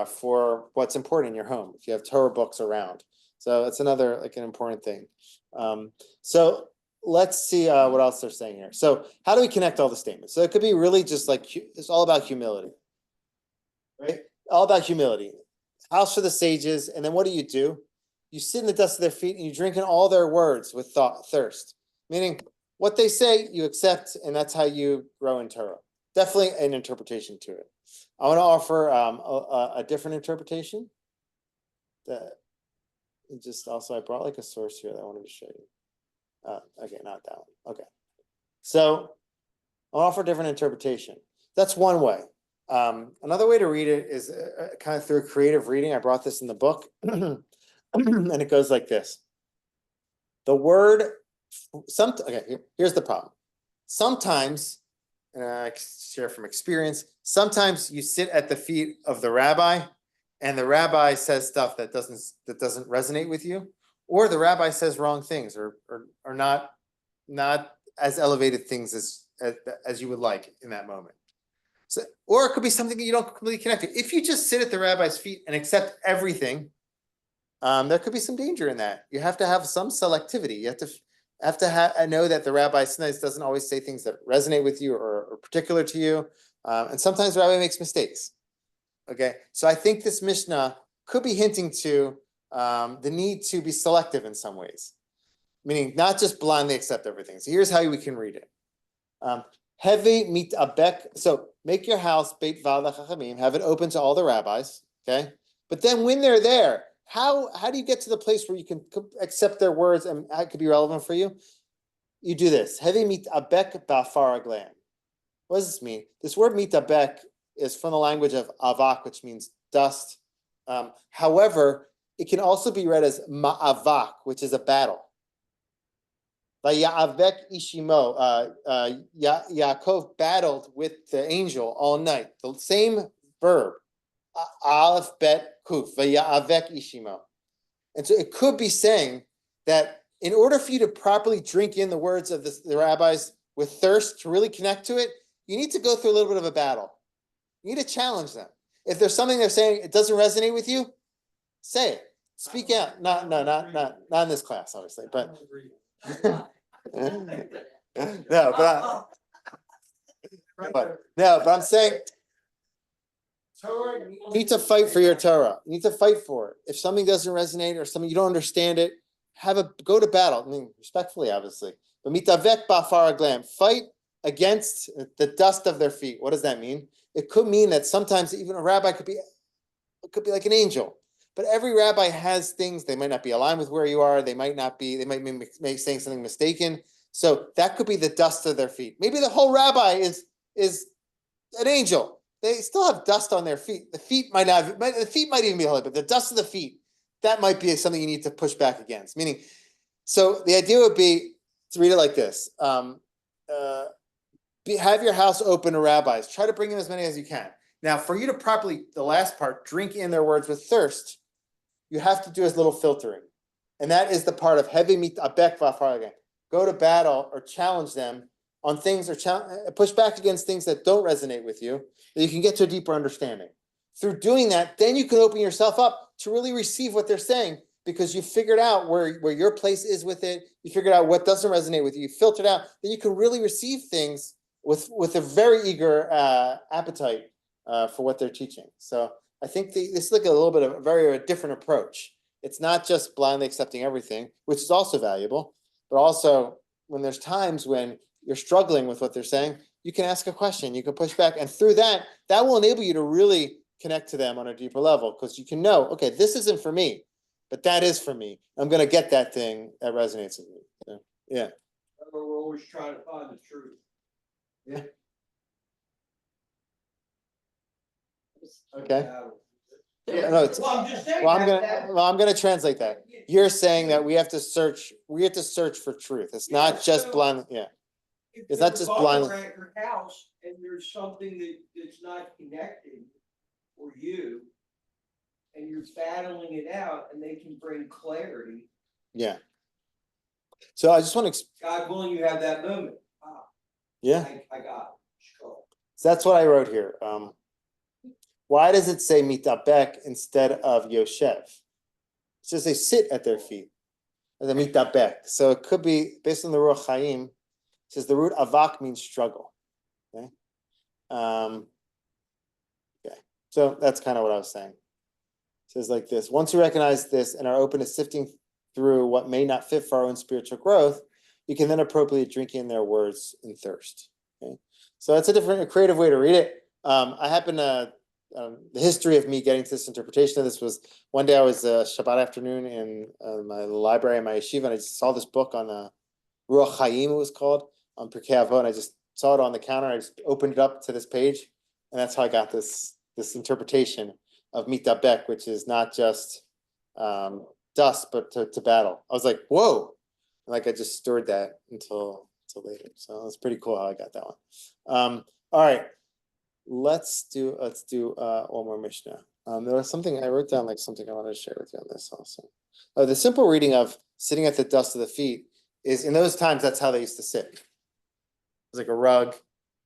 for what's important in your home. If you have Torah books around, so it's another like an important thing. So let's see what else they're saying here. So how do we connect all the statements? So it could be really just like it's all about humility, right? All about humility. House for the sages, and then what do? You sit in the dust of their feet and you drink in all their words with thirst. Meaning, what they say, you accept, and that's how you grow in Torah. Definitely an interpretation to it. I want to offer a different interpretation. That just also, I brought like a source here that I wanted to show you. Okay, not that one. Okay. So I'll offer a different interpretation. That's one way. Another way to read it is kind of through creative reading. I brought this in the book, and it goes like this. The word, here's the problem. Sometimes, and I share from experience, sometimes you sit at the feet of the rabbi, and the rabbi says stuff that doesn't resonate with you, or the rabbi says wrong things, or not as elevated things as you would like in that moment. So, or it could be something that you don't completely connect to. If you just sit at the rabbi's feet and accept everything, there could be some danger in that. You have to have some selectivity. You have to know that the rabbi sometimes doesn't always say things that resonate with you or particular to you, and sometimes the rabbi makes mistakes. Okay, so I think this Mishnah could be hinting to the need to be selective in some ways, meaning not just blindly accept everything. So here's how we can read it. Hevi mitabek. So make your house beit va'al chachamim. Have it open to all the rabbis. Okay, but then when they're there, how do you get to the place where you can accept their words and it could be relevant for you? You do this. Hevi mitabek ba'afar aglam. What does this mean? This word mitabek is from the language of avak, which means dust. However, it can also be read as ma'avak, which is a battle. Vaya'avek ishimo. Yaakov battled with the angel all night. The same verb. Aleph bet kuf. Vaya'avek ishimo. And so it could be saying that in order for you to properly drink in the words of the rabbis with thirst, to really connect to it, you need to go through a little bit of a battle. You need to challenge them. If there's something they're saying, it doesn't resonate with you, say it. Speak out. Not in this class, obviously, but but I'm saying you need to fight for your Torah. You need to fight for it. If something doesn't resonate or something you don't understand it, go to battle. I mean, respectfully, obviously. But mitavek ba'afar aglam, fight against the dust of their feet. What does that mean? It could mean that sometimes even a rabbi could be like an angel. But every rabbi has things, they might not be aligned with where you are, they might be saying something mistaken. So that could be the dust of their feet. Maybe the whole rabbi is an angel. They still have dust on their feet. The feet might even be holy, but the dust of the feet, that might be something you need to push back against. Meaning, so the idea would be to read it like this. Have your house open to rabbis. Try to bring in as many as you can. Now, for you to properly, the last part, drink in their words with thirst, you have to do a little filtering. And that is the part of heavy meat abek va'afar aglam. Go to battle or challenge them on things or push back against things that don't resonate with you, that you can get to a deeper understanding. Through doing that, then you can open yourself up to really receive what they're saying because you figured out where your place is with it. You figured out what doesn't resonate with you. You filtered out. Then you can really receive things with a very eager appetite for what they're teaching. So I think this is like a little bit of a very different approach. It's not just blindly accepting everything, which is also valuable, but also when there's times when you're struggling with what they're saying, you can ask a question, you can push back, and through that will enable you to really connect to them on a deeper level because you can know, okay, this isn't for me, but that is for me. I'm going to get that thing that resonates with me. So, yeah. We're always trying to find the truth. Yeah. Okay. Yeah, no, it's, Well, I'm just saying. I'm gonna translate that. You're saying that we have to search for truth. It's not just blind, yeah. It's not just blind. If you're at your house and there's something that's not connecting for you, and you're battling it out, and they can bring clarity. Yeah. So I just want to. God willing, you have that moment. Wow. Yeah. I got it. So that's what I wrote here. Why does it say mitabek instead of yoshev? It says they sit at their feet. The mitabek. So it could be based on the Ruach Chaim. It says the root avak means struggle. Okay. Okay. So that's kind of what I was saying. It says like this: once we recognize this and are open to sifting through what may not fit for our own spiritual growth, you can then appropriately drink in their words in thirst. Okay, so that's a creative way to read it. I happen to the history of me getting to this interpretation of this was one day I was Shabbat afternoon in my library in my yeshiva, and I just saw this book on Ruach Chaim, it was called, on Pirkei Avot, and I just saw it on the counter. I just opened it up to this page, and that's how I got this interpretation of Mitabek, which is not just dust, but to battle. I was like, whoa! Like I just stored that until later. So it's pretty cool how I got that one. All right. Let's do one more Mishnah. There was something I wrote down, like something I wanted to share with you on this also. The simple reading of sitting at the dust of the feet is, in those times, that's how they used to sit. It was like a rug,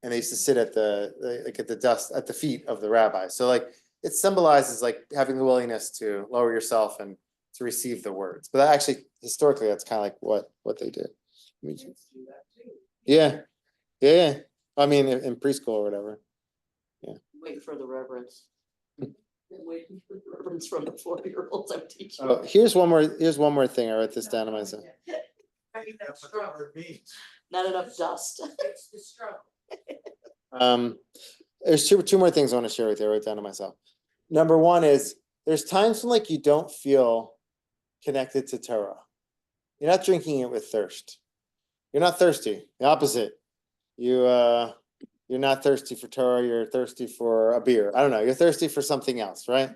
and they used to sit at the dust at the feet of the rabbi. So like it symbolizes like having the willingness to lower yourself and to receive the words. But actually, historically, that's kind of like what they did. Yeah. I mean, in preschool or whatever. Waiting for the reverence. Waiting for the reverence from the 4-year-olds I'm teaching. Oh, here's one more thing. I wrote this down to myself. Not enough dust. It's the struggle. There's two more things I want to share with you. I wrote down to myself. Number one is there's times when like you don't feel connected to Torah. You're not drinking it with thirst. You're not thirsty. The opposite. You're not thirsty for Torah, you're thirsty for a beer. I don't know, you're thirsty for something else, right?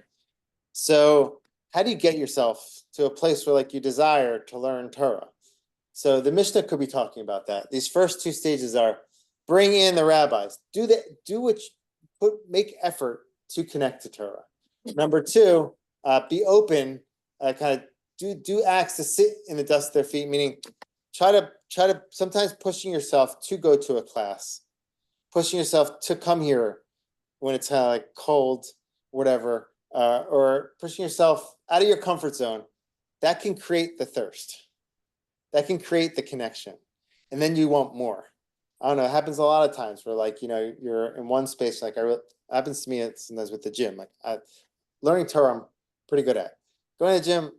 So how do you get yourself to a place where like you desire to learn Torah? So the Mishnah could be talking about that. These first two stages are bring in the rabbis. Make effort to connect to Torah. Number two, be open, kind of do acts to sit in the dust of their feet, meaning try to sometimes pushing yourself to go to a class. Pushing yourself to come here when it's like cold, whatever, or pushing yourself out of your comfort zone, that can create the thirst. That can create the connection. And then you want more. I don't know, it happens a lot of times where like, you're in one space, like happens to me sometimes with the gym. Like learning Torah, I'm pretty good at. Going to the gym,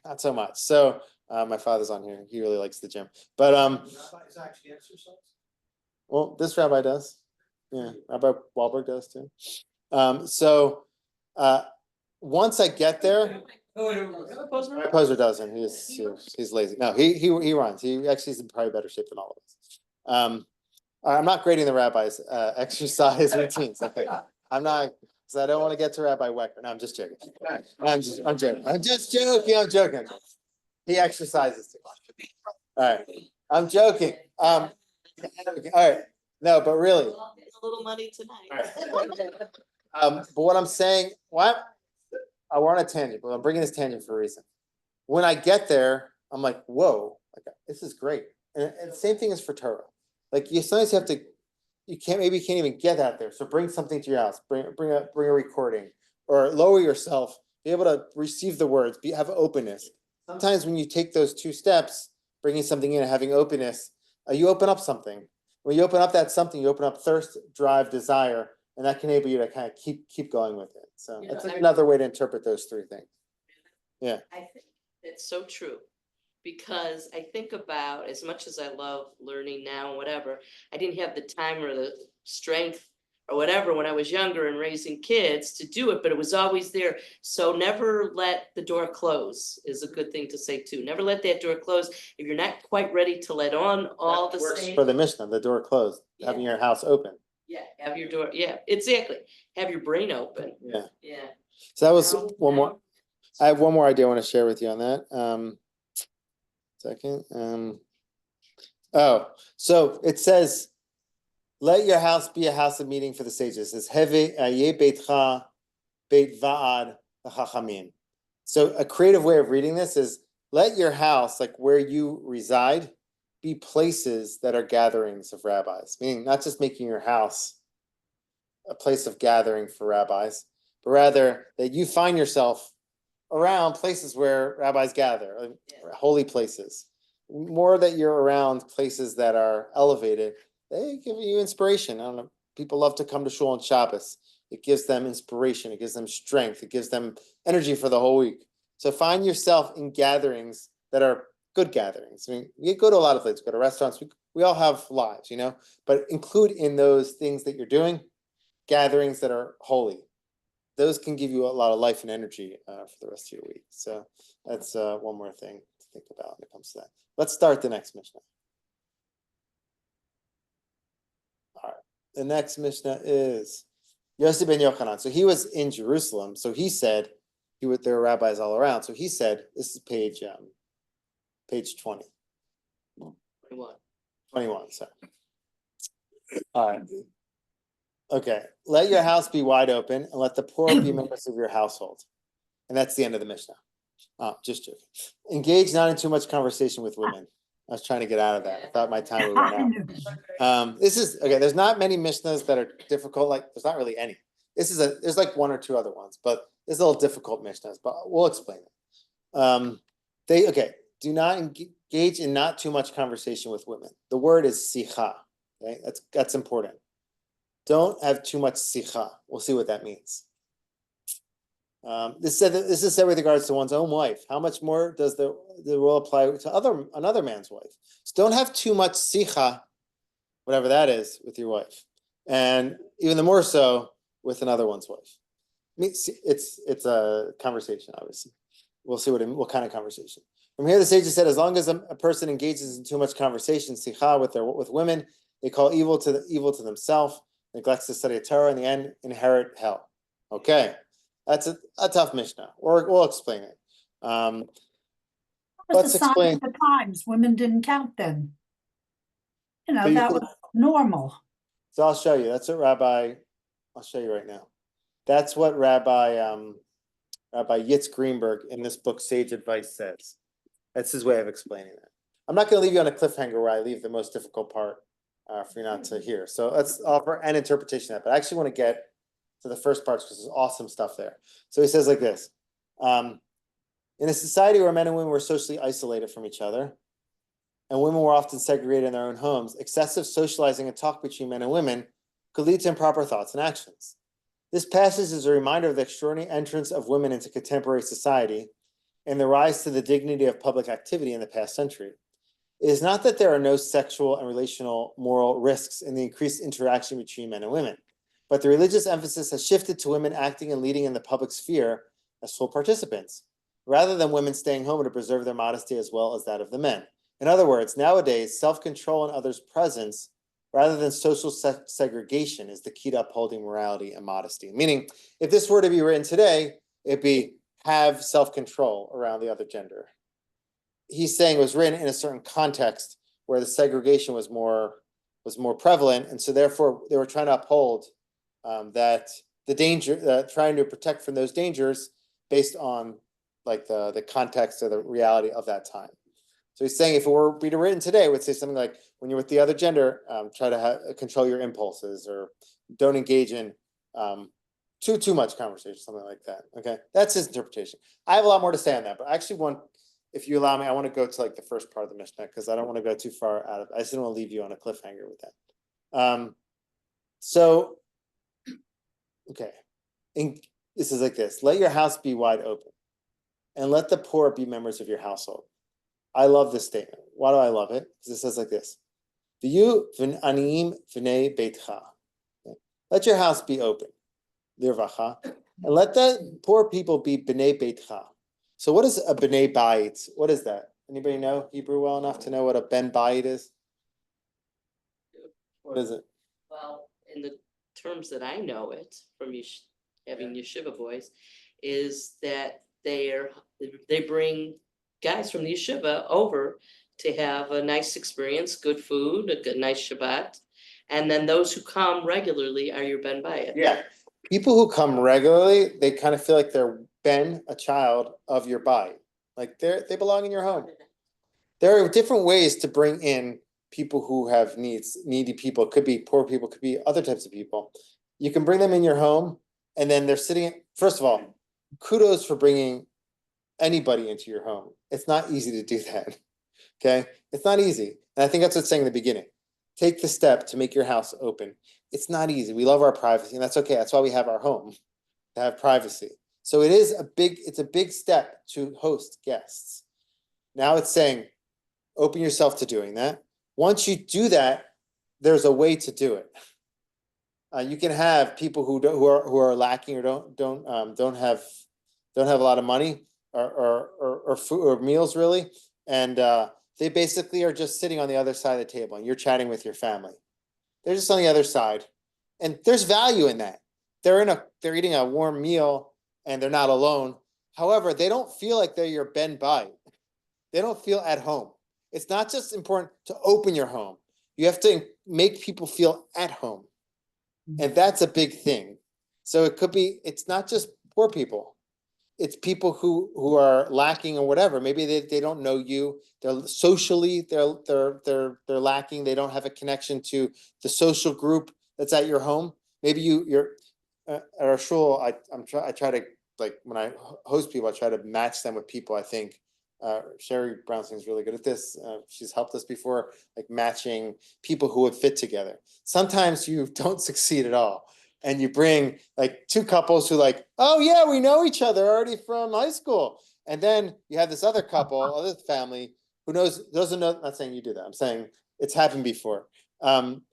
not so much. So my father's on here. He really likes the gym. But Is actually exercise? well, this rabbi does. Yeah, Rabbi Wahlberg does too. So once I get there, Rabbi Poser doesn't. He's lazy. No, he runs. He actually is in probably better shape than all of us. I'm not grading the rabbi's exercise routines. Okay. I'm not, because I don't want to get to Rabbi Wecker. No, I'm just joking. I'm just joking. He exercises too much. All right. I'm joking. All right. No, but really. It's a little money tonight. But what I'm saying, we're on a tangent, but I'm bringing this tangent for a reason. When I get there, I'm like, whoa, this is great. And the same thing is for Torah. Like sometimes you can't even get out there. So bring something to your house, bring a recording, or lower yourself, be able to receive the words, have openness. Sometimes when you take those two steps, bringing something in and having openness, you open up something. When you open up that something, you open up thirst, drive, desire, and that can enable you to kind of keep going with it. So that's another way to interpret those three things. Yeah. I think it's so true, because I think about, as much as I love learning now and whatever, I didn't have the time or the strength or whatever when I was younger and raising kids to do it, but it was always there. So never let the door close is a good thing to say too. Never let that door close. If you're not quite ready to let on all the Works same. for the Mishnah, the door closed, having your house open. Yeah, have your door, yeah, exactly. Have your brain open. Yeah. Yeah. So that was one more. I have one more idea I want to share with you on that. Second. So it says, let your house be a house of meeting for the sages. It says, Heve aye beitcha beit va'ad chachamim. So a creative way of reading this is, let your house, like where you reside, be places that are gatherings of rabbis. Meaning not just making your house a place of gathering for rabbis, but rather that you find yourself around places where rabbis gather, holy places. More that you're around places that are elevated, they give you inspiration. I don't know, people love to come to shul on Shabbos. It gives them inspiration, it gives them strength, it gives them energy for the whole week. So find yourself in gatherings that are good gatherings. I mean, we go to a lot of places, go to restaurants, we all have lives, you know, but include in those things that you're doing, gatherings that are holy. Those can give you a lot of life and energy for the rest of your week. So that's one more thing to think about when it comes to that. Let's start the next Mishnah. All right, the next Mishnah is Yossi ben Yochanan. So he was in Jerusalem. So he said, there were rabbis all around. So he said, this is page 20. 21, sorry. All right. Okay, let your house be wide open and let the poor be members of your household. And that's the end of the Mishnah. Oh, just joking. Engage not in too much conversation with women. I was trying to get out of that. I thought my time would run out. This is, okay, there's not many Mishnahs that are difficult. Like, there's not really any. There's like one or two other ones, but there's a little difficult Mishnahs, but we'll explain it. Do not engage in not too much conversation with women. The word is sicha. Okay, that's important. Don't have too much sicha. We'll see what that means. This is said with regards to one's own wife. How much more does the rule apply to another man's wife? So don't have too much sicha, whatever that is, with your wife, and even the more so with another one's wife. I mean, it's a conversation, obviously. We'll see what kind of conversation. From here, the sages said, as long as a person engages in too much conversation, sicha, with women, they call evil to themselves, neglects to study Torah, in the end, inherit hell. Okay, that's a tough Mishnah. We'll explain it. Let's explain. At the times, women didn't count then. You know, So that was normal. So I'll show you. That's what I'll show you right now. That's what Rabbi Yitz Greenberg in this book, Sage Advice, says. That's his way of explaining it. I'm not going to leave you on a cliffhanger where I leave the most difficult part for you not to hear. So let's offer an interpretation of that. But I actually want to get to the first parts because there's awesome stuff there. So he says like this. In a society where men and women were socially isolated from each other, and women were often segregated in their own homes, excessive socializing and talk between men and women could lead to improper thoughts and actions. This passage is a reminder of the extraordinary entrance of women into contemporary society and the rise to the dignity of public activity in the past century. It is not that there are no sexual and relational moral risks in the increased interaction between men and women, but the religious emphasis has shifted to women acting and leading in the public sphere as full participants, rather than women staying home to preserve their modesty as well as that of the men. In other words, nowadays, self-control in others' presence rather than social segregation is the key to upholding morality and modesty. Meaning, if this were to be written today, it'd be have self-control around the other gender. He's saying it was written in a certain context where the segregation was more prevalent, and so therefore they were trying to uphold that the danger, trying to protect from those dangers based on like the context or the reality of that time. So he's saying if it were be written today, it would say something like, when you're with the other gender, try to control your impulses, or don't engage in too much conversation, something like that. Okay, that's his interpretation. I have a lot more to say on that, but I actually want, if you allow me, I want to go to like the first part of the Mishnah because I don't want to go too far out of. I just don't want to leave you on a cliffhanger with that. Okay, this is like this: let your house be wide open, and let the poor be members of your household. I love this statement. Why do I love it? Because it says like this: V'yu v'aniim v'nei beitcha. Let your house be open, lirvacha, and let the poor people be b'nei beitcha. So what is a b'nei bayit? What is that? Anybody know Hebrew well enough to know what a ben bayit is? What is it? Well, in the terms that I know it from having yeshiva boys, is that they bring guys from the yeshiva over to have a nice experience, good food, a good nice Shabbat, and then those who come regularly are your ben bayit. Yeah, people who come regularly, they kind of feel like they're a child of your bayit, like they belong in your home. There are different ways to bring in people who have needs, needy people. It could be poor people, could be other types of people. You can bring them in your home, and then they're sitting. First of all, kudos for bringing anybody into your home. It's not easy to do that. Okay, it's not easy, and I think that's what it's saying in the beginning. Take the step to make your house open. It's not easy. We love our privacy, and that's okay. That's why we have our home, to have privacy. So it's a big step to host guests. Now it's saying open yourself to doing that. Once you do that, there's a way to do it. You can have people who are lacking or don't have a lot of money or food or meals really, and they basically are just sitting on the other side of the table, and you're chatting with your family. They're just on the other side, and there's value in that. They're eating a warm meal, and they're not alone. However, they don't feel like they're your Ben Bite. They don't feel at home. It's not just important to open your home. You have to make people feel at home. And that's a big thing. So it's not just poor people. It's people who are lacking or whatever. Maybe they don't know you. They're socially, they're lacking. They don't have a connection to the social group that's at your home. Maybe you're at our shul. I try to, like, when I host people, I try to match them with people I think. Sherry Brownstein's really good at this. She's helped us before, like matching people who would fit together. Sometimes you don't succeed at all. And you bring like two couples who like, oh yeah, we know each other already from high school. And then you have this other couple, other family who doesn't know, not saying you do that. I'm saying it's happened before. And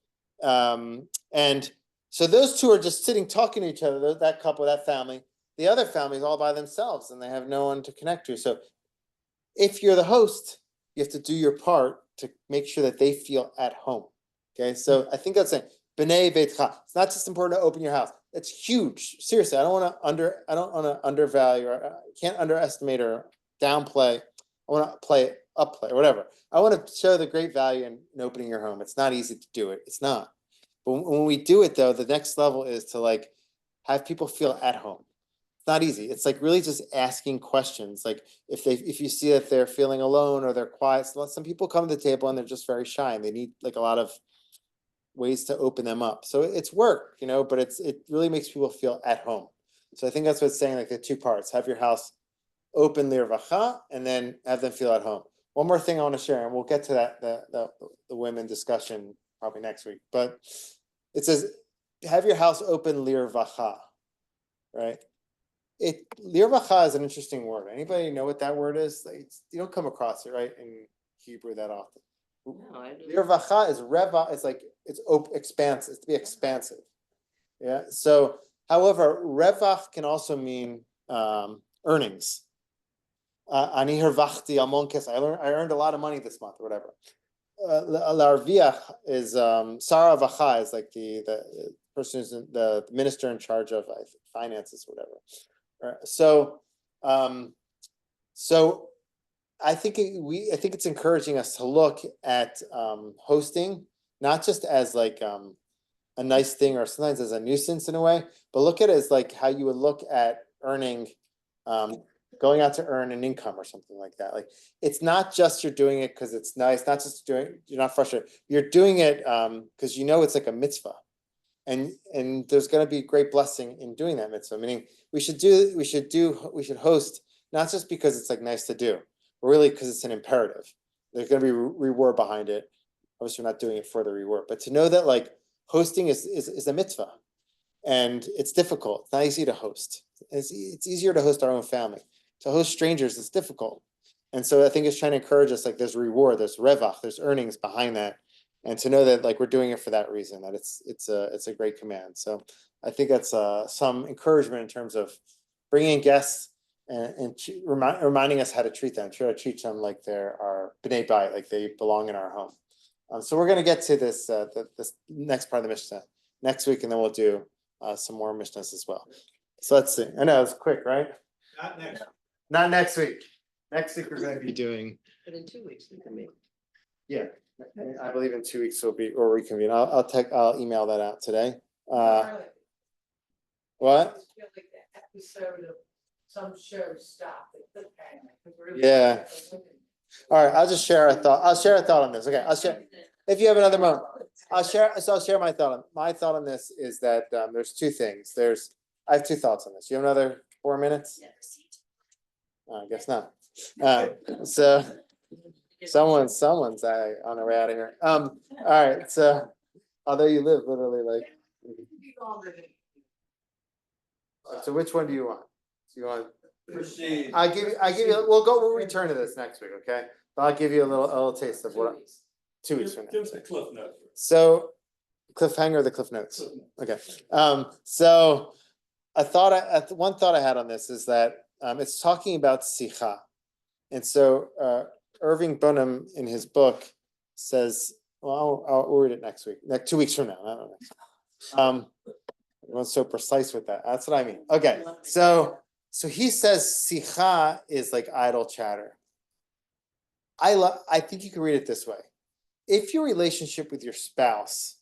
so those two are just sitting, talking to each other, that couple, that family. The other family is all by themselves and they have no one to connect to. So if you're the host, you have to do your part to make sure that they feel at home. Okay, so I think that's it. B'nai Beitcha. It's not just important to open your house. It's huge. Seriously, I don't want to undervalue or can't underestimate or downplay. I want to play it upplay or whatever. I want to show the great value in opening your home. It's not easy to do it. It's not. But when we do it though, the next level is to like have people feel at home. It's not easy. It's like really just asking questions. Like if you see that they're feeling alone or they're quiet, some people come to the table and they're just very shy and they need like a lot of ways to open them up. So it's work, but it really makes people feel at home. So I think that's what it's saying, like the two parts. Have your house open lirvacha and then have them feel at home. One more thing I want to share, and we'll get to that the women discussion probably next week. But it says, have your house open lirvacha, right? Lirvacha is an interesting word. Anybody know what that word is? Like, you don't come across it, right, in Hebrew that often. No, I don't. Lirvacha is reva. It's like it's expansive. It's to be expansive. Yeah. So, however, revach can also mean earnings. Ani hervachti amon kes. I earned a lot of money this month, or whatever. Larviach is Sarah Vacha is like the person who's the minister in charge of finances, whatever. So I think it's encouraging us to look at hosting not just as like a nice thing or sometimes as a nuisance in a way, but look at it as like how you would look at earning, going out to earn an income or something like that. Like it's not just you're doing it because it's nice, not just you're not frustrated. You're doing it because it's like a mitzvah. And there's going to be great blessing in doing that mitzvah. Meaning we should host not just because it's like nice to do, but really because it's an imperative. There's going to be reward behind it. Obviously, we're not doing it for the reward, but to know that like hosting is a mitzvah, and it's difficult. It's not easy to host. It's easier to host our own family. To host strangers is difficult, and so I think it's trying to encourage us. Like there's reward, there's revach, there's earnings behind that. And to know that like we're doing it for that reason, that it's a great command. So I think that's some encouragement in terms of bringing guests and reminding us how to treat them. Try to treat them like they're our b'nai bayit, like they belong in our home. So we're going to get to this this next part of the Mishnah next week, and then we'll do some more Mishnahs as well. So let's see. I know it's quick, right? Not next week. Next week we're going to be doing. But in 2 weeks, we can meet. Yeah. I believe in 2 weeks we'll reconvene. I'll email that out today. What? I feel like the episode of some show stopped. Yeah. All right. I'll just share a thought. I'll share a thought on this. Okay. I'll share. If you have another moment, I'll share my thought. My thought on this is that there's two things. I have two thoughts on this. You have another 4 minutes? I guess not. So. Someone's on their way out of here. All right. So, although you live literally like. So which one do you want? Do you want? Proceed. We'll return to this next week. Okay. I'll give you a little taste of what, 2 weeks from now. Give us a cliff note. So cliffhanger, or the cliff notes. Okay, so one thought I had on this is that, it's talking about sicha. And so, Irving Bonham in his book says, well, I'll read it next week, 2 weeks from now, I don't know. Everyone's so precise with that, that's what I mean. Okay, so he says sicha is like idle chatter. I think you can read it this way. If your relationship with your spouse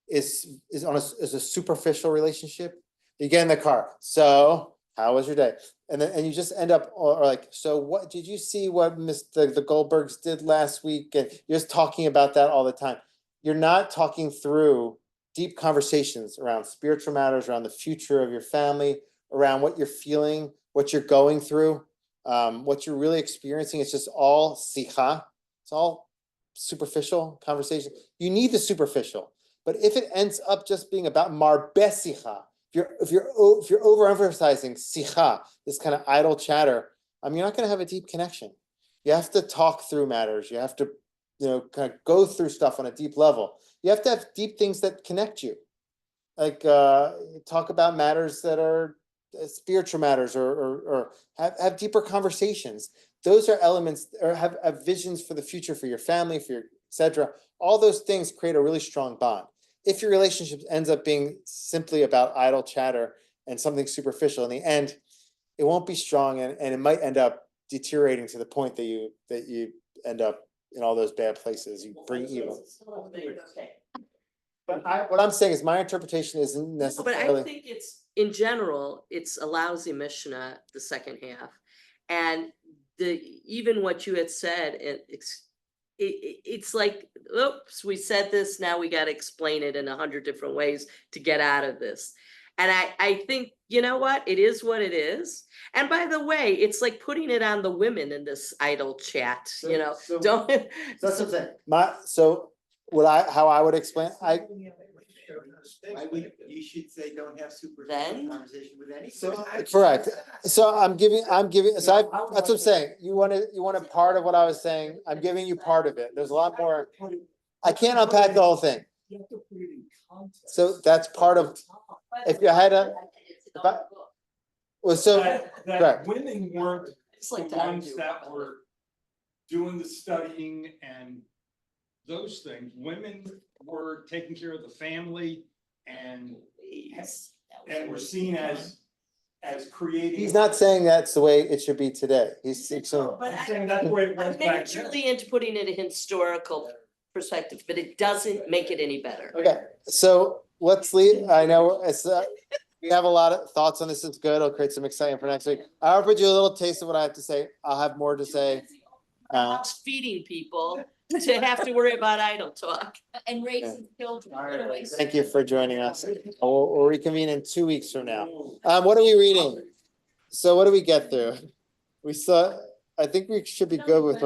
is a superficial relationship, you get in the car. So how was your day? And you just end up or like, so what did you see what the Goldbergs did last week? And you're just talking about that all the time. You're not talking through deep conversations around spiritual matters, around the future of your family, around what you're feeling, what you're going through, what you're really experiencing. It's just all sicha. It's all superficial conversation. You need the superficial. But if it ends up just being about marbeh sicha, if you're overemphasizing sicha, this kind of idle chatter, you're not going to have a deep connection. You have to talk through matters. You have to, kind of go through stuff on a deep level. You have to have deep things that connect you, like talk about matters that are spiritual matters, or have deeper conversations. Those are elements, or have visions for the future, for your family, for your etc. All those things create a really strong bond. If your relationship ends up being simply about idle chatter and something superficial, in the end, it won't be strong, and it might end up deteriorating to the point that you end up in all those bad places. You bring evil. But what I'm saying is my interpretation isn't But necessarily. I think it's, in general, it's a lousy Mishnah, the second half. And even what you had said, it's like, oops, we said this, now we got to explain it in 100 different ways to get out of this. And I think, you know what, it is what it is. And by the way, it's like putting it on the women in this idle chat, don't. That's what I'm saying. How I would explain, You should say, don't have superficial Then? conversation with any. correct. So I'm giving, that's what I'm saying. You wanted part of what I was saying. I'm giving you part of it. There's a lot more. I can't unpack the whole thing. You have to put it in context. So that's part of, if you had a, well, so, That correct. women weren't It's like the to ones argue that about were doing the studying and those things. Women were taking care of the family and were seen as creating. He's not saying that's the way it should be today. He's saying. I'm saying that's the way it I'm was back then. majorly into putting it in historical perspective, but it doesn't make it any better. Okay, so let's leave. I know it's, we have a lot of thoughts on this. It's good. It'll create some excitement for next week. I offered you a little taste of what I have to say. I'll have more to say. It's feeding people to have to worry about idle talk. And raising children. Thank you for joining us. We'll reconvene in 2 weeks from now. What are we reading? So what do we get through? I think we should be good with what